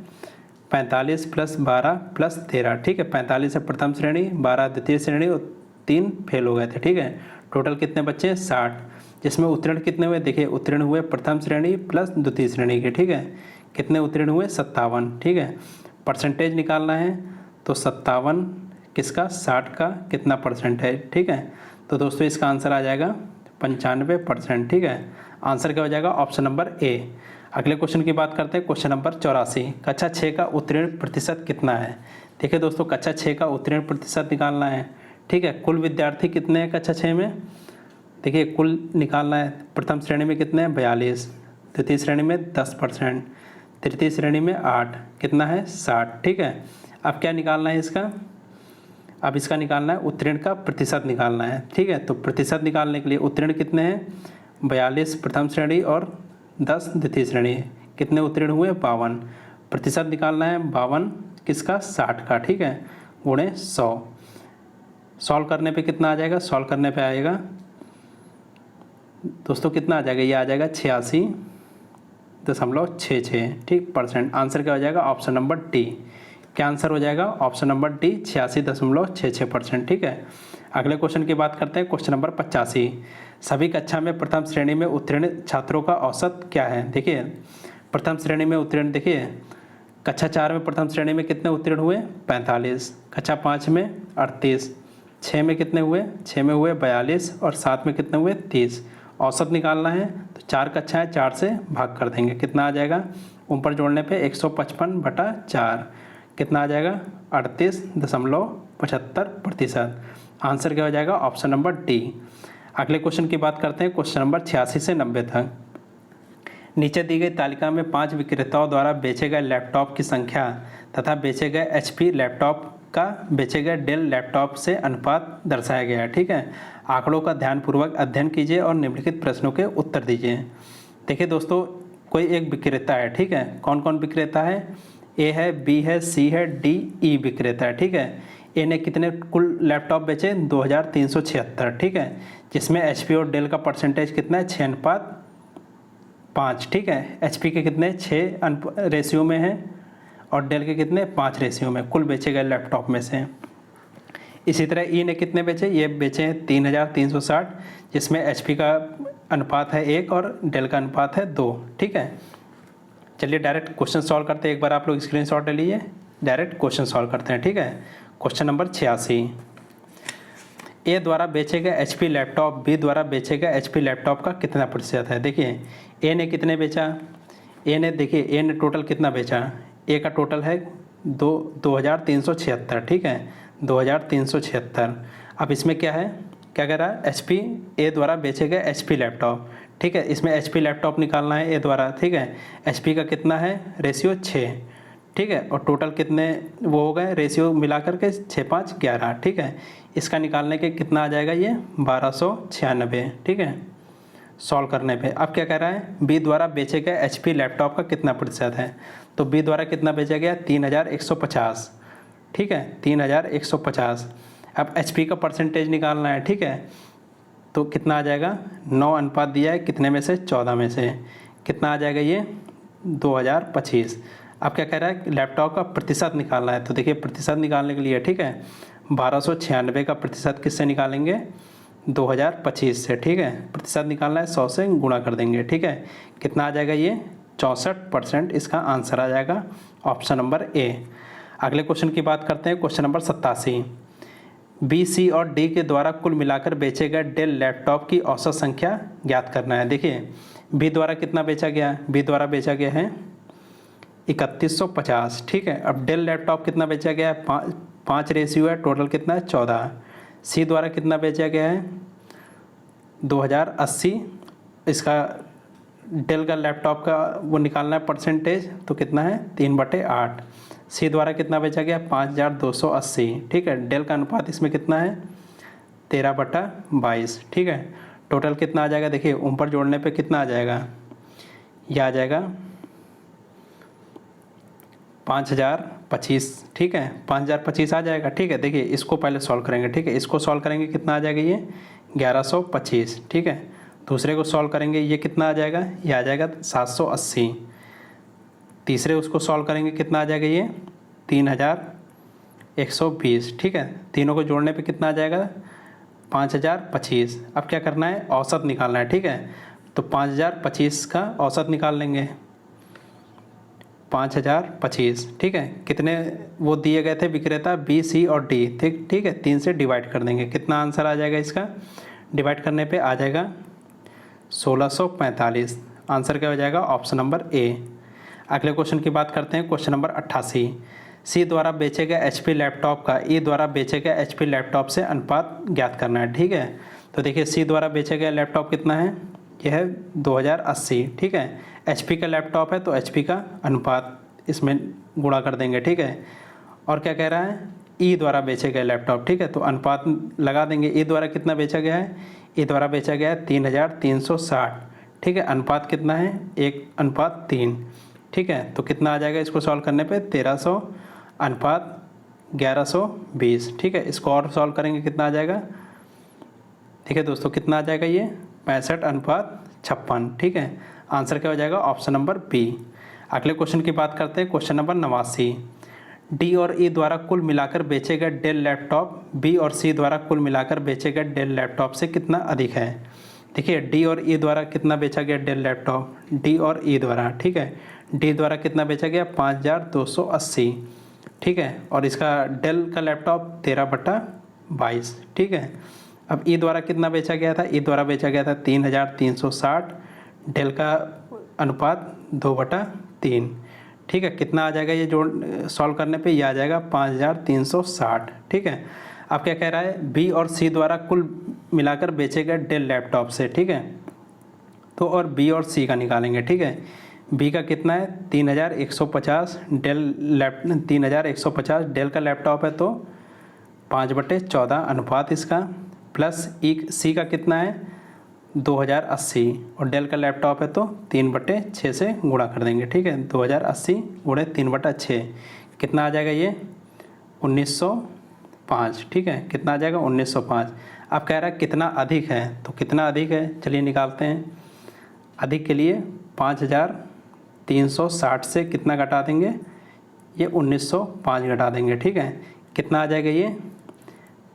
45 + 12 + 13। ठीक है, 45 है प्रथम श्रेणी, 12 द्वितीय श्रेणी और 3 फेल हो गए थे। ठीक है, टोटल कितने बच्चे हैं 60, जिसमें उत्तीर्ण कितने हुए, देखिए उत्तीर्ण हुए प्रथम श्रेणी प्लस द्वितीय श्रेणी के। ठीक है, कितने उत्तीर्ण हुए 57। ठीक है, परसेंटेज निकालना है, तो 57 किसका 60 का कितना परसेंटेज। ठीक है, तो दोस्तों इसका आंसर आ जाएगा 95%। ठीक है, आंसर क्या हो जाएगा, ऑप्शन नंबर ए। अगले क्वेश्चन की बात करते हैं, क्वेश्चन नंबर 84। कक्षा 6 का उत्तीर्ण प्रतिशत कितना है। देखिए दोस्तों कक्षा 6 का उत्तीर्ण प्रतिशत निकालना है। ठीक है, कुल विद्यार्थी कितने हैं कक्षा 6 में, देखिए कुल निकालना है। प्रथम श्रेणी में कितने हैं 42, द्वितीय श्रेणी में 10%, तृतीय श्रेणी में 8, कितना है 60। ठीक है, अब क्या निकालना है इसका, अब इसका निकालना है उत्तीर्ण का प्रतिशत निकालना है। ठीक है, तो प्रतिशत निकालने के लिए उत्तीर्ण कितने हैं 42 प्रथम श्रेणी और 10 द्वितीय श्रेणी, कितने उत्तीर्ण हुए 52। प्रतिशत निकालना है 52 किसका 60 का। ठीक है, गुणे 100। सॉल्व करने पे कितना आ जाएगा, सॉल्व करने पे आएगा दोस्तों कितना आ जाएगा, ये आ जाएगा 86.66। ठीक परसेंट। आंसर क्या हो जाएगा, ऑप्शन नंबर डी। क्या आंसर हो जाएगा, ऑप्शन नंबर डी 86.66%। ठीक है, अगले क्वेश्चन की बात करते हैं, क्वेश्चन नंबर 85। सभी कक्षा में प्रथम श्रेणी में उत्तीर्ण छात्रों का औसत क्या है। देखिए प्रथम श्रेणी में उत्तीर्ण, देखिए कक्षा 4 में प्रथम श्रेणी में कितने उत्तीर्ण हुए 45, कक्षा 5 में 38, 6 में कितने हुए 6 में हुए 42 और 7 में कितने हुए 30। औसत निकालना है, तो 4 कक्षाएँ 4 से भाग कर देंगे, कितना आ जाएगा, ऊपर जोड़ने पे 155/4, कितना आ जाएगा 38.75%। आंसर क्या हो जाएगा, ऑप्शन नंबर डी। अगले क्वेश्चन की बात करते हैं, क्वेश्चन नंबर 86 से 90 तक। नीचे दी गई तालिका में 5 विक्रेताओं द्वारा बेचे गए लैपटॉप की संख्या तथा बेचे गए HP लैपटॉप का बेचे गए डेल लैपटॉप से अनुपात दर्शाया गया है। ठीक है, आंकड़ों का ध्यानपूर्वक अध्ययन कीजिए और निम्नलिखित प्रश्नों के उत्तर दीजिए। देखिए दोस्तों कोई एक विक्रेता है। ठीक है, कौन कौन विक्रेता है, ए है, बी है, सी है, डी, ई विक्रेता है। ठीक है, ए ने कितने कुल लैपटॉप बेचे 2376। ठीक है, जिसमें HP और डेल का परसेंटेज कितना है 6:5। ठीक है, HP के कितने 6 रेशियो में हैं और डेल के कितने 5 रेशियो में कुल बेचे गए लैपटॉप में से। इसी तरह ई ने कितने बेचे, ये बेचे हैं 3360, जिसमें HP का अनुपात है 1 और डेल का अनुपात है 2। ठीक है, चलिए डायरेक्ट क्वेश्चन सॉल्व करते हैं। एक बार आप लोग स्क्रीनशॉट ले लीजिए, डायरेक्ट क्वेश्चन सॉल्व करते हैं। ठीक है, क्वेश्चन नंबर 86। ए द्वारा बेचे गए HP लैपटॉप बी द्वारा बेचे गए HP लैपटॉप का कितना प्रतिशत है। देखिए ए ने कितने बेचा, ए ने देखिए ए ने टोटल कितना बेचा, ए का टोटल है 2376। ठीक है, 2376। अब इसमें क्या है, क्या कह रहा है HP ए द्वारा बेचे गए HP लैपटॉप। ठीक है, इसमें HP लैपटॉप निकालना है ए द्वारा। ठीक है, HP का कितना है रेशियो 6। ठीक है, और टोटल कितने वो हो गए रेशियो मिलाकर के 6, 5, 11। ठीक है, इसका निकालने के कितना आ जाएगा ये 1296। ठीक है, सॉल्व करने पे अब क्या कह रहा है, बी द्वारा बेचे गए HP लैपटॉप का कितना प्रतिशत है। तो बी द्वारा कितना बेचा गया 3150। ठीक है, 3150। अब HP का परसेंटेज निकालना है। ठीक है, तो कितना आ जाएगा 9 अनुपात दिया है कितने में से 14 में से, कितना आ जाएगा ये 2025। अब क्या कह रहा है लैपटॉप का प्रतिशत निकालना है। तो देखिए प्रतिशत निकालने के लिए ठीक है 1296 का प्रतिशत किससे निकालेंगे 2025 से, ठीक है। प्रतिशत निकालना है, 100 से गुणा कर देंगे, ठीक है। कितना आ जाएगा ये 64%, इसका आंसर आ जाएगा ऑप्शन नंबर ए। अगले क्वेश्चन की बात करते हैं, क्वेश्चन नंबर 87। बी, सी और डी के द्वारा कुल मिलाकर बेचे गए डेल लैपटॉप की औसत संख्या ज्ञात करना है। देखिए बी द्वारा कितना बेचा गया, बी द्वारा बेचा गया है 3150, ठीक है। अब डेल लैपटॉप कितना बेचा गया है, 5 रेशियो है, टोटल कितना है 14। सी द्वारा कितना बेचा गया है 2080, इसका डेल का लैपटॉप का वो निकालना है परसेंटेज, तो कितना है 3/8। सी द्वारा कितना बेचा गया 5280, ठीक है। डेल का अनुपात इसमें कितना है 13/22, ठीक है। टोटल कितना आ जाएगा, देखिए ऊपर जोड़ने पे कितना आ जाएगा, यह आ जाएगा 5025, ठीक है। 5025 आ जाएगा, ठीक है। देखिए इसको पहले सॉल्व करेंगे, ठीक है। इसको सॉल्व करेंगे कितना आ जाएगा ये 1125, ठीक है। दूसरे को सॉल्व करेंगे ये कितना आ जाएगा, ये आ जाएगा 780। तीसरे उसको सॉल्व करेंगे कितना आ जाएगा ये 3120, ठीक है। तीनों को जोड़ने पे कितना आ जाएगा 5025। अब क्या करना है, औसत निकालना है, ठीक है। तो 5025 का औसत निकाल लेंगे, 5025, ठीक है। कितने वो दिए गए थे विक्रेता बी, सी और डी, ठीक है। 3 से डिवाइड कर देंगे, कितना आंसर आ जाएगा इसका, डिवाइड करने पे आ जाएगा 1645। आंसर क्या हो जाएगा ऑप्शन नंबर ए। अगले क्वेश्चन की बात करते हैं, क्वेश्चन नंबर 88। सी द्वारा बेचे गए एचपी लैपटॉप का ई द्वारा बेचे गए एचपी लैपटॉप से अनुपात ज्ञात करना है, ठीक है। तो देखिए सी द्वारा बेचे गए लैपटॉप कितना है, यह है 2080, ठीक है। एचपी का लैपटॉप है तो एचपी का अनुपात इसमें गुणा कर देंगे, ठीक है। और क्या कह रहा है, ई द्वारा बेचे गए लैपटॉप, ठीक है। तो अनुपात लगा देंगे, ई द्वारा कितना बेचा गया है, ई द्वारा बेचा गया है 3360, ठीक है। अनुपात कितना है 1:3, ठीक है। तो कितना आ जाएगा इसको सॉल्व करने पे 1300 अनुपात 1120, ठीक है। इसको और सॉल्व करेंगे कितना आ जाएगा, ठीक है दोस्तों, कितना आ जाएगा ये 65:56, ठीक है। आंसर क्या हो जाएगा ऑप्शन नंबर बी। अगले क्वेश्चन की बात करते हैं, क्वेश्चन नंबर 89। डी और ई द्वारा कुल मिलाकर बेचे गए डेल लैपटॉप बी और सी द्वारा कुल मिलाकर बेचे गए डेल लैपटॉप से कितना अधिक है। देखिए डी और ई द्वारा कितना बेचा गया डेल लैपटॉप, डी और ई द्वारा, ठीक है। डी द्वारा कितना बेचा गया 5280, ठीक है। और इसका डेल का लैपटॉप 13/22, ठीक है। अब ई द्वारा कितना बेचा गया था, ई द्वारा बेचा गया था 3360, डेल का अनुपात 2/3, ठीक है। कितना आ जाएगा ये जोड़ सॉल्व करने पे, ये आ जाएगा 5360, ठीक है। अब क्या कह रहा है, बी और सी द्वारा कुल मिलाकर बेचे गए डेल लैपटॉप से, ठीक है। तो और बी और सी का निकालेंगे, ठीक है। बी का कितना है 3150, 3150 डेल का लैपटॉप है तो 5/14 अनुपात इसका, प्लस ई सी का कितना है 2080 और डेल का लैपटॉप है तो 3/6 से गुणा कर देंगे, ठीक है। 2080 गुणे 3/6 कितना आ जाएगा ये 1905, ठीक है। कितना आ जाएगा 1905। अब कह रहा है कितना अधिक है, तो कितना अधिक है चलिए निकालते हैं। अधिक के लिए 5360 से कितना घटा देंगे, ये 1905 घटा देंगे, ठीक है। कितना आ जाएगा ये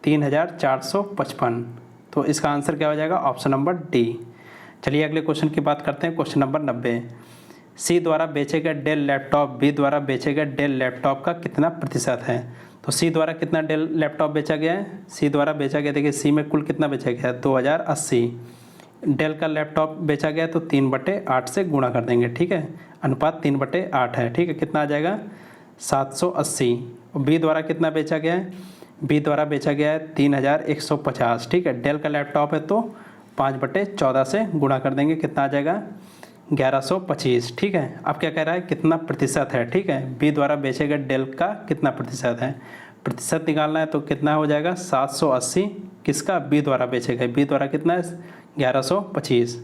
3455। तो इसका आंसर क्या हो जाएगा ऑप्शन नंबर डी। चलिए अगले क्वेश्चन की बात करते हैं, क्वेश्चन नंबर 90। सी द्वारा बेचे गए डेल लैपटॉप बी द्वारा बेचे गए डेल लैपटॉप का कितना प्रतिशत है। तो सी द्वारा कितना डेल लैपटॉप बेचा गया है, सी द्वारा बेचा गया, देखिए सी में कुल कितना बेचा गया है 2080, डेल का लैपटॉप बेचा गया तो 3/8 से गुणा कर देंगे, ठीक है। अनुपात 3/8 है, ठीक है। कितना आ जाएगा 780। और बी द्वारा कितना बेचा गया है, बी द्वारा बेचा गया है 3150, ठीक है। डेल का लैपटॉप है तो 5/14 से गुणा कर देंगे, कितना आ जाएगा 1125, ठीक है। अब क्या कह रहा है कितना प्रतिशत है, ठीक है। बी द्वारा बेचे गए डेल का कितना प्रतिशत है, प्रतिशत निकालना है तो कितना हो जाएगा 780 किसका, बी द्वारा बेचे गए, बी द्वारा कितना है 1125।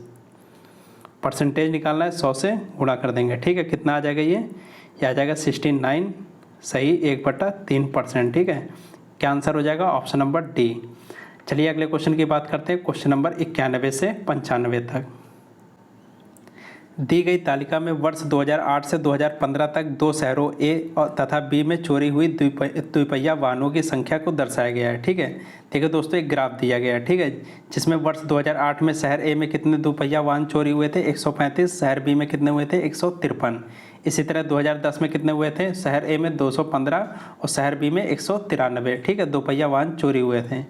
परसेंटेज निकालना है 100 से गुणा कर देंगे, ठीक है। कितना आ जाएगा ये आ जाएगा 69 सही 1/3%, ठीक है। क्या आंसर हो जाएगा ऑप्शन नंबर डी। चलिए अगले क्वेश्चन की बात करते हैं, क्वेश्चन नंबर 91 से 95 तक। दी गई तालिका में वर्ष 2008 से 2015 तक दो शहरों ए तथा बी में चोरी हुई द्विपहिया वाहनों की संख्या को दर्शाया गया है। ठीक है, देखिए दोस्तों एक ग्राफ दिया गया है। ठीक है, जिसमें वर्ष 2008 में शहर ए में कितने दोपहिया वाहन चोरी हुए थे 135, शहर बी में कितने हुए थे 153। इसी तरह 2010 में कितने हुए थे, शहर ए में 215 और शहर बी में 193। ठीक है, दोपहिया वाहन चोरी हुए थे।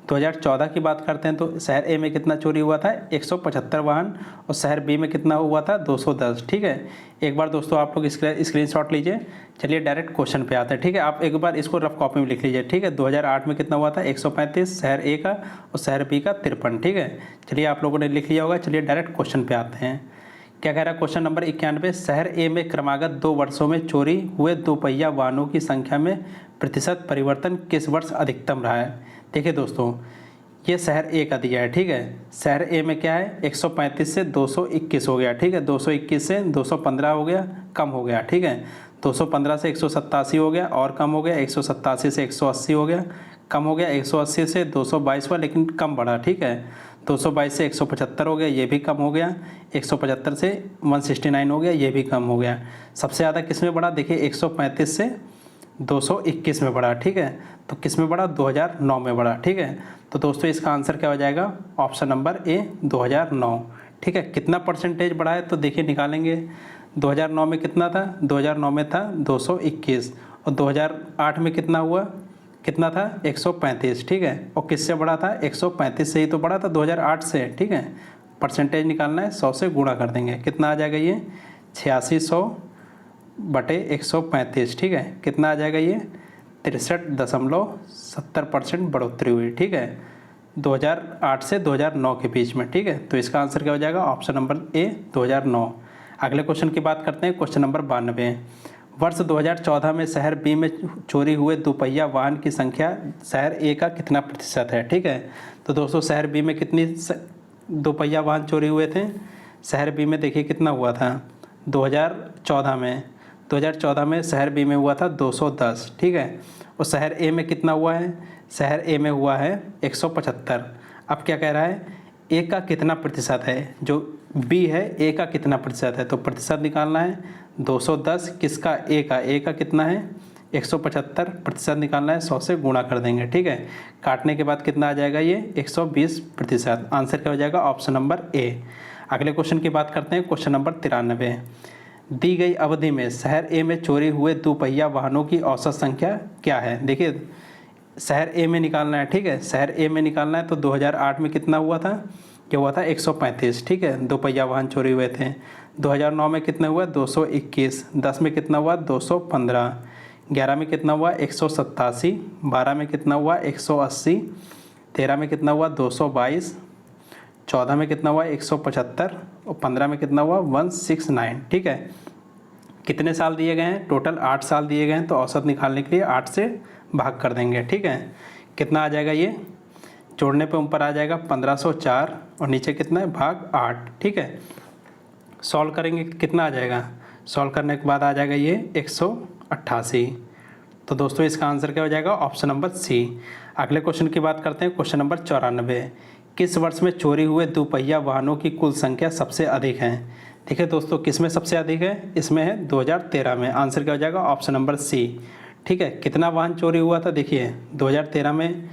2014 की बात करते हैं तो शहर ए में कितना चोरी हुआ था 175 वाहन और शहर बी में कितना हुआ था 210। ठीक है, एक बार दोस्तों आप लोग स्क्रीनशॉट लीजिए। चलिए डायरेक्ट क्वेश्चन पे आते हैं। ठीक है, आप एक बार इसको रफ कॉपी में लिख लीजिए। ठीक है, 2008 में कितना हुआ था 135 शहर ए का और शहर बी का 53। ठीक है, चलिए आप लोगों ने लिख लिया होगा। चलिए डायरेक्ट क्वेश्चन पे आते हैं। क्या कह रहा है क्वेश्चन नंबर 91, शहर ए में क्रमागत 2 वर्षों में चोरी हुए दोपहिया वाहनों की संख्या में प्रतिशत परिवर्तन किस वर्ष अधिकतम रहा है। देखिए दोस्तों, ये शहर ए का दिया है। ठीक है, शहर ए में क्या है 135 से 221 हो गया। ठीक है, 221 से 215 हो गया, कम हो गया। ठीक है, 215 से 187 हो गया और कम हो गया, 187 से 180 हो गया, कम हो गया, 180 से 222 हुआ लेकिन कम बढ़ा। ठीक है, 222 से 175 हो गया, ये भी कम हो गया, 175 से 169 हो गया, ये भी कम हो गया। सबसे ज़्यादा किस में बढ़ा, देखिए 135 से 221 में बढ़ा। ठीक है, तो किस में बढ़ा 2009 में बढ़ा। ठीक है, तो दोस्तों इसका आंसर क्या हो जाएगा, ऑप्शन नंबर ए 2009। ठीक है, कितना परसेंटेज बढ़ा है तो देखिए निकालेंगे। 2009 में कितना था, 2009 में था 221 और 2008 में कितना हुआ, कितना था 135। ठीक है, और किससे बढ़ा था 135 से ही तो बढ़ा था 2008 से। ठीक है, परसेंटेज निकालना है, 100 से गुणा कर देंगे, कितना आ जाएगा ये 8600 बटे 135। ठीक है, कितना आ जाएगा ये 63.70% बढ़ोतरी हुई। ठीक है, 2008 से 2009 के बीच में। ठीक है, तो इसका आंसर क्या हो जाएगा, ऑप्शन नंबर ए 2009। अगले क्वेश्चन की बात करते हैं, क्वेश्चन नंबर 92, वर्ष 2014 में शहर बी में चोरी हुए दोपहिया वाहन की संख्या शहर ए का कितना प्रतिशत है। ठीक है, तो दोस्तों शहर बी में कितनी दोपहिया वाहन चोरी हुए थे, शहर बी में देखिए कितना हुआ था 2014 में शहर बी में हुआ था 210। ठीक है, और शहर ए में कितना हुआ है, शहर ए में हुआ है 175। अब क्या कह रहा है, ए का कितना प्रतिशत है, जो बी है ए का कितना प्रतिशत है, तो प्रतिशत निकालना है 210 किसका, ए का कितना है 175, प्रतिशत निकालना है 100 से गुणा कर देंगे। ठीक है, काटने के बाद कितना आ जाएगा ये 120%। आंसर क्या हो जाएगा, ऑप्शन नंबर ए। अगले क्वेश्चन की बात करते हैं, क्वेश्चन नंबर 93, दी गई अवधि में शहर ए में चोरी हुए दोपहिया वाहनों की औसत संख्या क्या है। देखिए शहर ए में निकालना है। ठीक है, शहर ए में निकालना है तो 2008 में कितना हुआ था, क्या हुआ था 135। ठीक है, दोपहिया वाहन चोरी हुए थे। 2009 में कितना हुआ 221, 10 में कितना हुआ 215, 11 में कितना हुआ 187, 12 में कितना हुआ 180, 13 में कितना हुआ 222, 14 में कितना हुआ 175 और 15 में कितना हुआ 169। ठीक है, कितने साल दिए गए हैं, टोटल 8 साल दिए गए हैं, तो औसत निकालने के लिए 8 से भाग कर देंगे। ठीक है, कितना आ जाएगा ये, जोड़ने पे ऊपर आ जाएगा 1504 और नीचे कितना है भाग 8। ठीक है, सॉल्व करेंगे कितना आ जाएगा, सॉल्व करने के बाद आ जाएगा ये 188। तो दोस्तों इसका आंसर क्या हो जाएगा, ऑप्शन नंबर सी। अगले क्वेश्चन की बात करते हैं, क्वेश्चन नंबर 94, किस वर्ष में चोरी हुए दोपहिया वाहनों की कुल संख्या सबसे अधिक है। देखिए दोस्तों किस में सबसे अधिक है, इसमें है 2013 में। आंसर क्या हो जाएगा, ऑप्शन नंबर सी। ठीक है, कितना वाहन चोरी हुआ था, देखिए 2013 में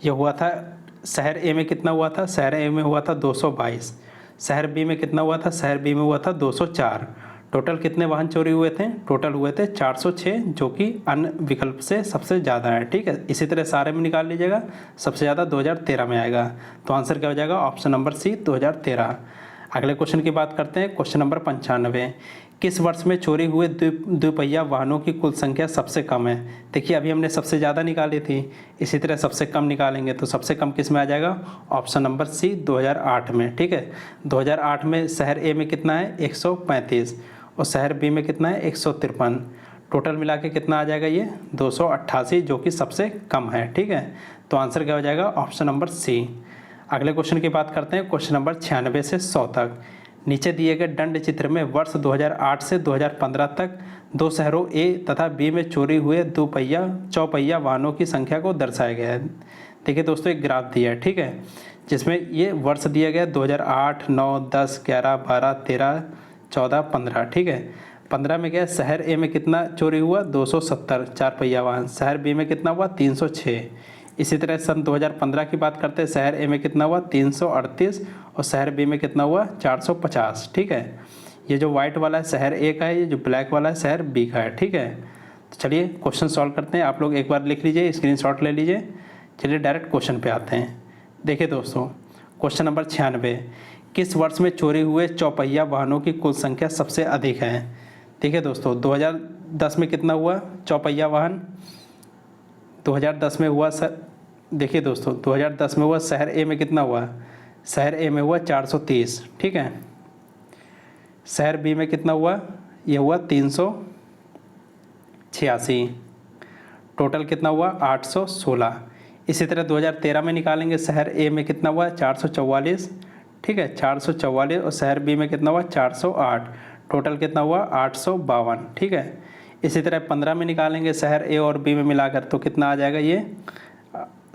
ये हुआ था, शहर ए में कितना हुआ था, शहर ए में हुआ था 222, शहर बी में कितना हुआ था, शहर बी में हुआ था 204। टोटल कितने वाहन चोरी हुए थे, टोटल हुए थे 406, जो कि अन्य विकल्प से सबसे ज़्यादा है। ठीक है, इसी तरह सारे में निकाल लीजिएगा, सबसे ज़्यादा 2013 में आएगा। तो आंसर क्या हो जाएगा, ऑप्शन नंबर सी 2013। अगले क्वेश्चन की बात करते हैं, क्वेश्चन नंबर 95, किस वर्ष में चोरी हुए दोपहिया वाहनों की कुल संख्या सबसे कम है। देखिए अभी हमने सबसे ज़्यादा निकाली थी, इसी तरह सबसे कम निकालेंगे, तो सबसे कम किस में आ जाएगा, ऑप्शन नंबर सी 2008 में। ठीक है, 2008 में शहर ए में कितना है 135 और शहर बी में कितना है 153। टोटल मिला के कितना आ जाएगा ये 288, जो कि सबसे कम है। ठीक है, तो आंसर क्या हो जाएगा, ऑप्शन नंबर सी। अगले क्वेश्चन की बात करते हैं, क्वेश्चन नंबर 96 से 100 तक। नीचे दिए गए दंड चित्र में वर्ष 2008 से 2015 तक दो शहरों ए तथा बी में चोरी हुए चौपहिया वाहनों की संख्या को दर्शाया गया है। देखिए दोस्तों एक ग्राफ दिया है। ठीक है, जिसमें ये वर्ष दिया गया 2008, 9, 10, 11, 12, 13, 14, 15, ठीक है। 15 में क्या है, शहर ए में कितना चोरी हुआ, 270 चार पहिया वाहन। शहर बी में कितना हुआ, 306। इसी तरह सन 2015 की बात करते हैं, शहर ए में कितना हुआ, 338 और शहर बी में कितना हुआ, 450, ठीक है। ये जो व्हाइट वाला है शहर ए का है, ये जो ब्लैक वाला है शहर बी का है, ठीक है। तो चलिए क्वेश्चन सॉल्व करते हैं। आप लोग एक बार लिख लीजिए, स्क्रीनशॉट ले लीजिए। चलिए डायरेक्ट क्वेश्चन पे आते हैं। देखिए दोस्तों, क्वेश्चन नंबर 96, किस वर्ष में चोरी हुए चौपहिया वाहनों की कुल संख्या सबसे अधिक है। ठीक है दोस्तों, 2010 में कितना हुआ चौपहिया वाहन, 2010 में हुआ सर, देखिए दोस्तों 2010 में हुआ शहर ए में कितना हुआ, शहर ए में हुआ 430, ठीक है। शहर बी में कितना हुआ, ये हुआ 386, टोटल कितना हुआ 816। इसी तरह 2013 में निकालेंगे, शहर ए में कितना हुआ 444, ठीक है 444 और शहर बी में कितना हुआ 408, टोटल कितना हुआ 852, ठीक है। इसी तरह 15 में निकालेंगे, शहर ए और बी में मिलाकर तो कितना आ जाएगा ये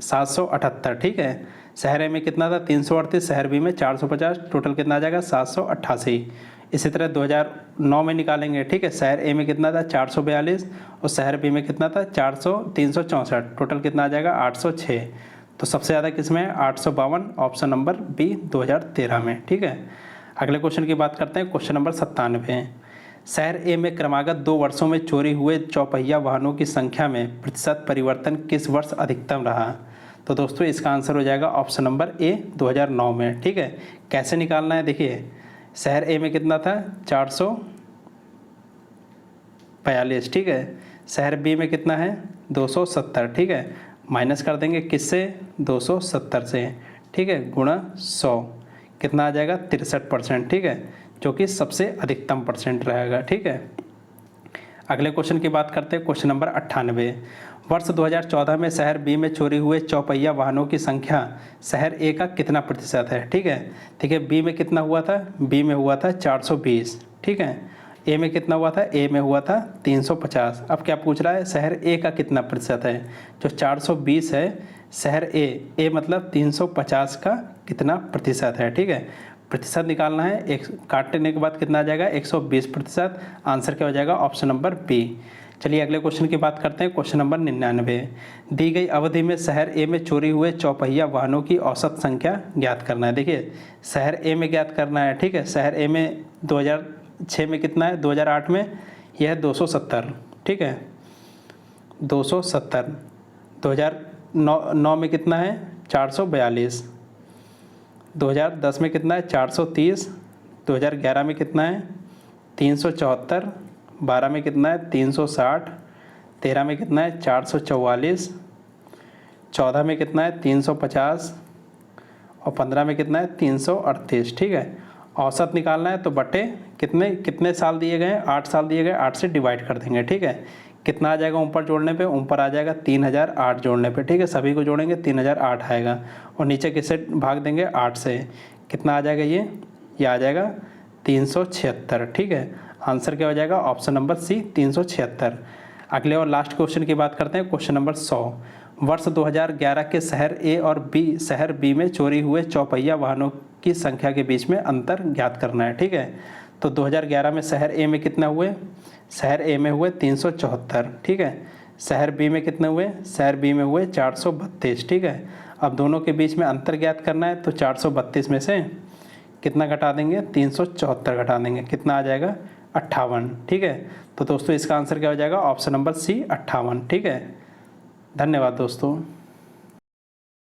778, ठीक है। शहर ए में कितना था 338, शहर बी में 450, टोटल कितना आ जाएगा 788। इसी तरह 2009 में निकालेंगे, ठीक है। शहर ए में कितना था 442 और शहर बी में कितना था 364, टोटल कितना आ जाएगा 806। तो सबसे ज़्यादा किस में है 852, ऑप्शन नंबर बी 2013 में, ठीक है। अगले क्वेश्चन की बात करते हैं, क्वेश्चन नंबर 97, शहर ए में क्रमागत 2 वर्षों में चोरी हुए चौपहिया वाहनों की संख्या में प्रतिशत परिवर्तन किस वर्ष अधिकतम रहा। तो दोस्तों इसका आंसर हो जाएगा ऑप्शन नंबर ए 2009 में, ठीक है। कैसे निकालना है, देखिए शहर ए में कितना था 442, ठीक है। शहर बी में कितना है 270, ठीक है। माइनस कर देंगे किससे 270 से, ठीक है, गुणा 100 कितना आ जाएगा 63%, ठीक है, जो कि सबसे अधिकतम परसेंट रहेगा, ठीक है। अगले क्वेश्चन की बात करते हैं, क्वेश्चन नंबर 98, वर्ष 2014 में शहर बी में चोरी हुए चौपहिया वाहनों की संख्या शहर ए का कितना प्रतिशत है, ठीक है। ठीक है, बी में कितना हुआ था, बी में हुआ था 420, ठीक है। ए में कितना हुआ था, ए में हुआ था 350। अब क्या पूछ रहा है, शहर ए का कितना प्रतिशत है, जो 420 है शहर ए मतलब 350 का कितना प्रतिशत है, ठीक है। प्रतिशत निकालना है, एक काटने के बाद कितना आ जाएगा 120%। आंसर क्या हो जाएगा ऑप्शन नंबर बी। चलिए अगले क्वेश्चन की बात करते हैं, क्वेश्चन नंबर 99, दी गई अवधि में शहर ए में चोरी हुए चौपहिया वाहनों की औसत संख्या ज्ञात करना है। देखिए शहर ए में ज्ञात करना है, ठीक है। शहर ए में 2006 में कितना है, 2008 में यह है 270, ठीक है 270। 2009 में कितना है 442, 2010 में कितना है 430, 2011 में कितना है 374, 12 में कितना है 360, 13 में कितना है 444, 14 में कितना है 350 और 15 में कितना है 338, ठीक है। औसत निकालना है तो बटे कितने साल दिए गए हैं, 8 साल दिए गए, 8 से डिवाइड कर देंगे, ठीक है। कितना आ जाएगा ऊपर जोड़ने पे, ऊपर आ जाएगा 3008 जोड़ने पे, ठीक है। सभी को जोड़ेंगे 3008 आएगा और नीचे किससे भाग देंगे 8 से, कितना आ जाएगा ये आ जाएगा 376, ठीक है। आंसर क्या हो जाएगा ऑप्शन नंबर सी 376। अगले और लास्ट क्वेश्चन की बात करते हैं, क्वेश्चन नंबर 100, वर्ष 2011 के शहर ए और शहर बी में चोरी हुए चौपहिया वाहनों की संख्या के बीच में अंतर ज्ञात करना है, ठीक है। तो 2011 में शहर ए में कितना हुए, शहर ए में हुए 374, ठीक है। शहर बी में कितने हुए, शहर बी में हुए 432, ठीक है। अब दोनों के बीच में अंतर ज्ञात करना है तो 432 में से कितना घटा देंगे 374 घटा देंगे, कितना आ जाएगा 58, ठीक है। तो दोस्तों इसका आंसर क्या हो जाएगा ऑप्शन नंबर सी 58, ठीक है। धन्यवाद दोस्तों।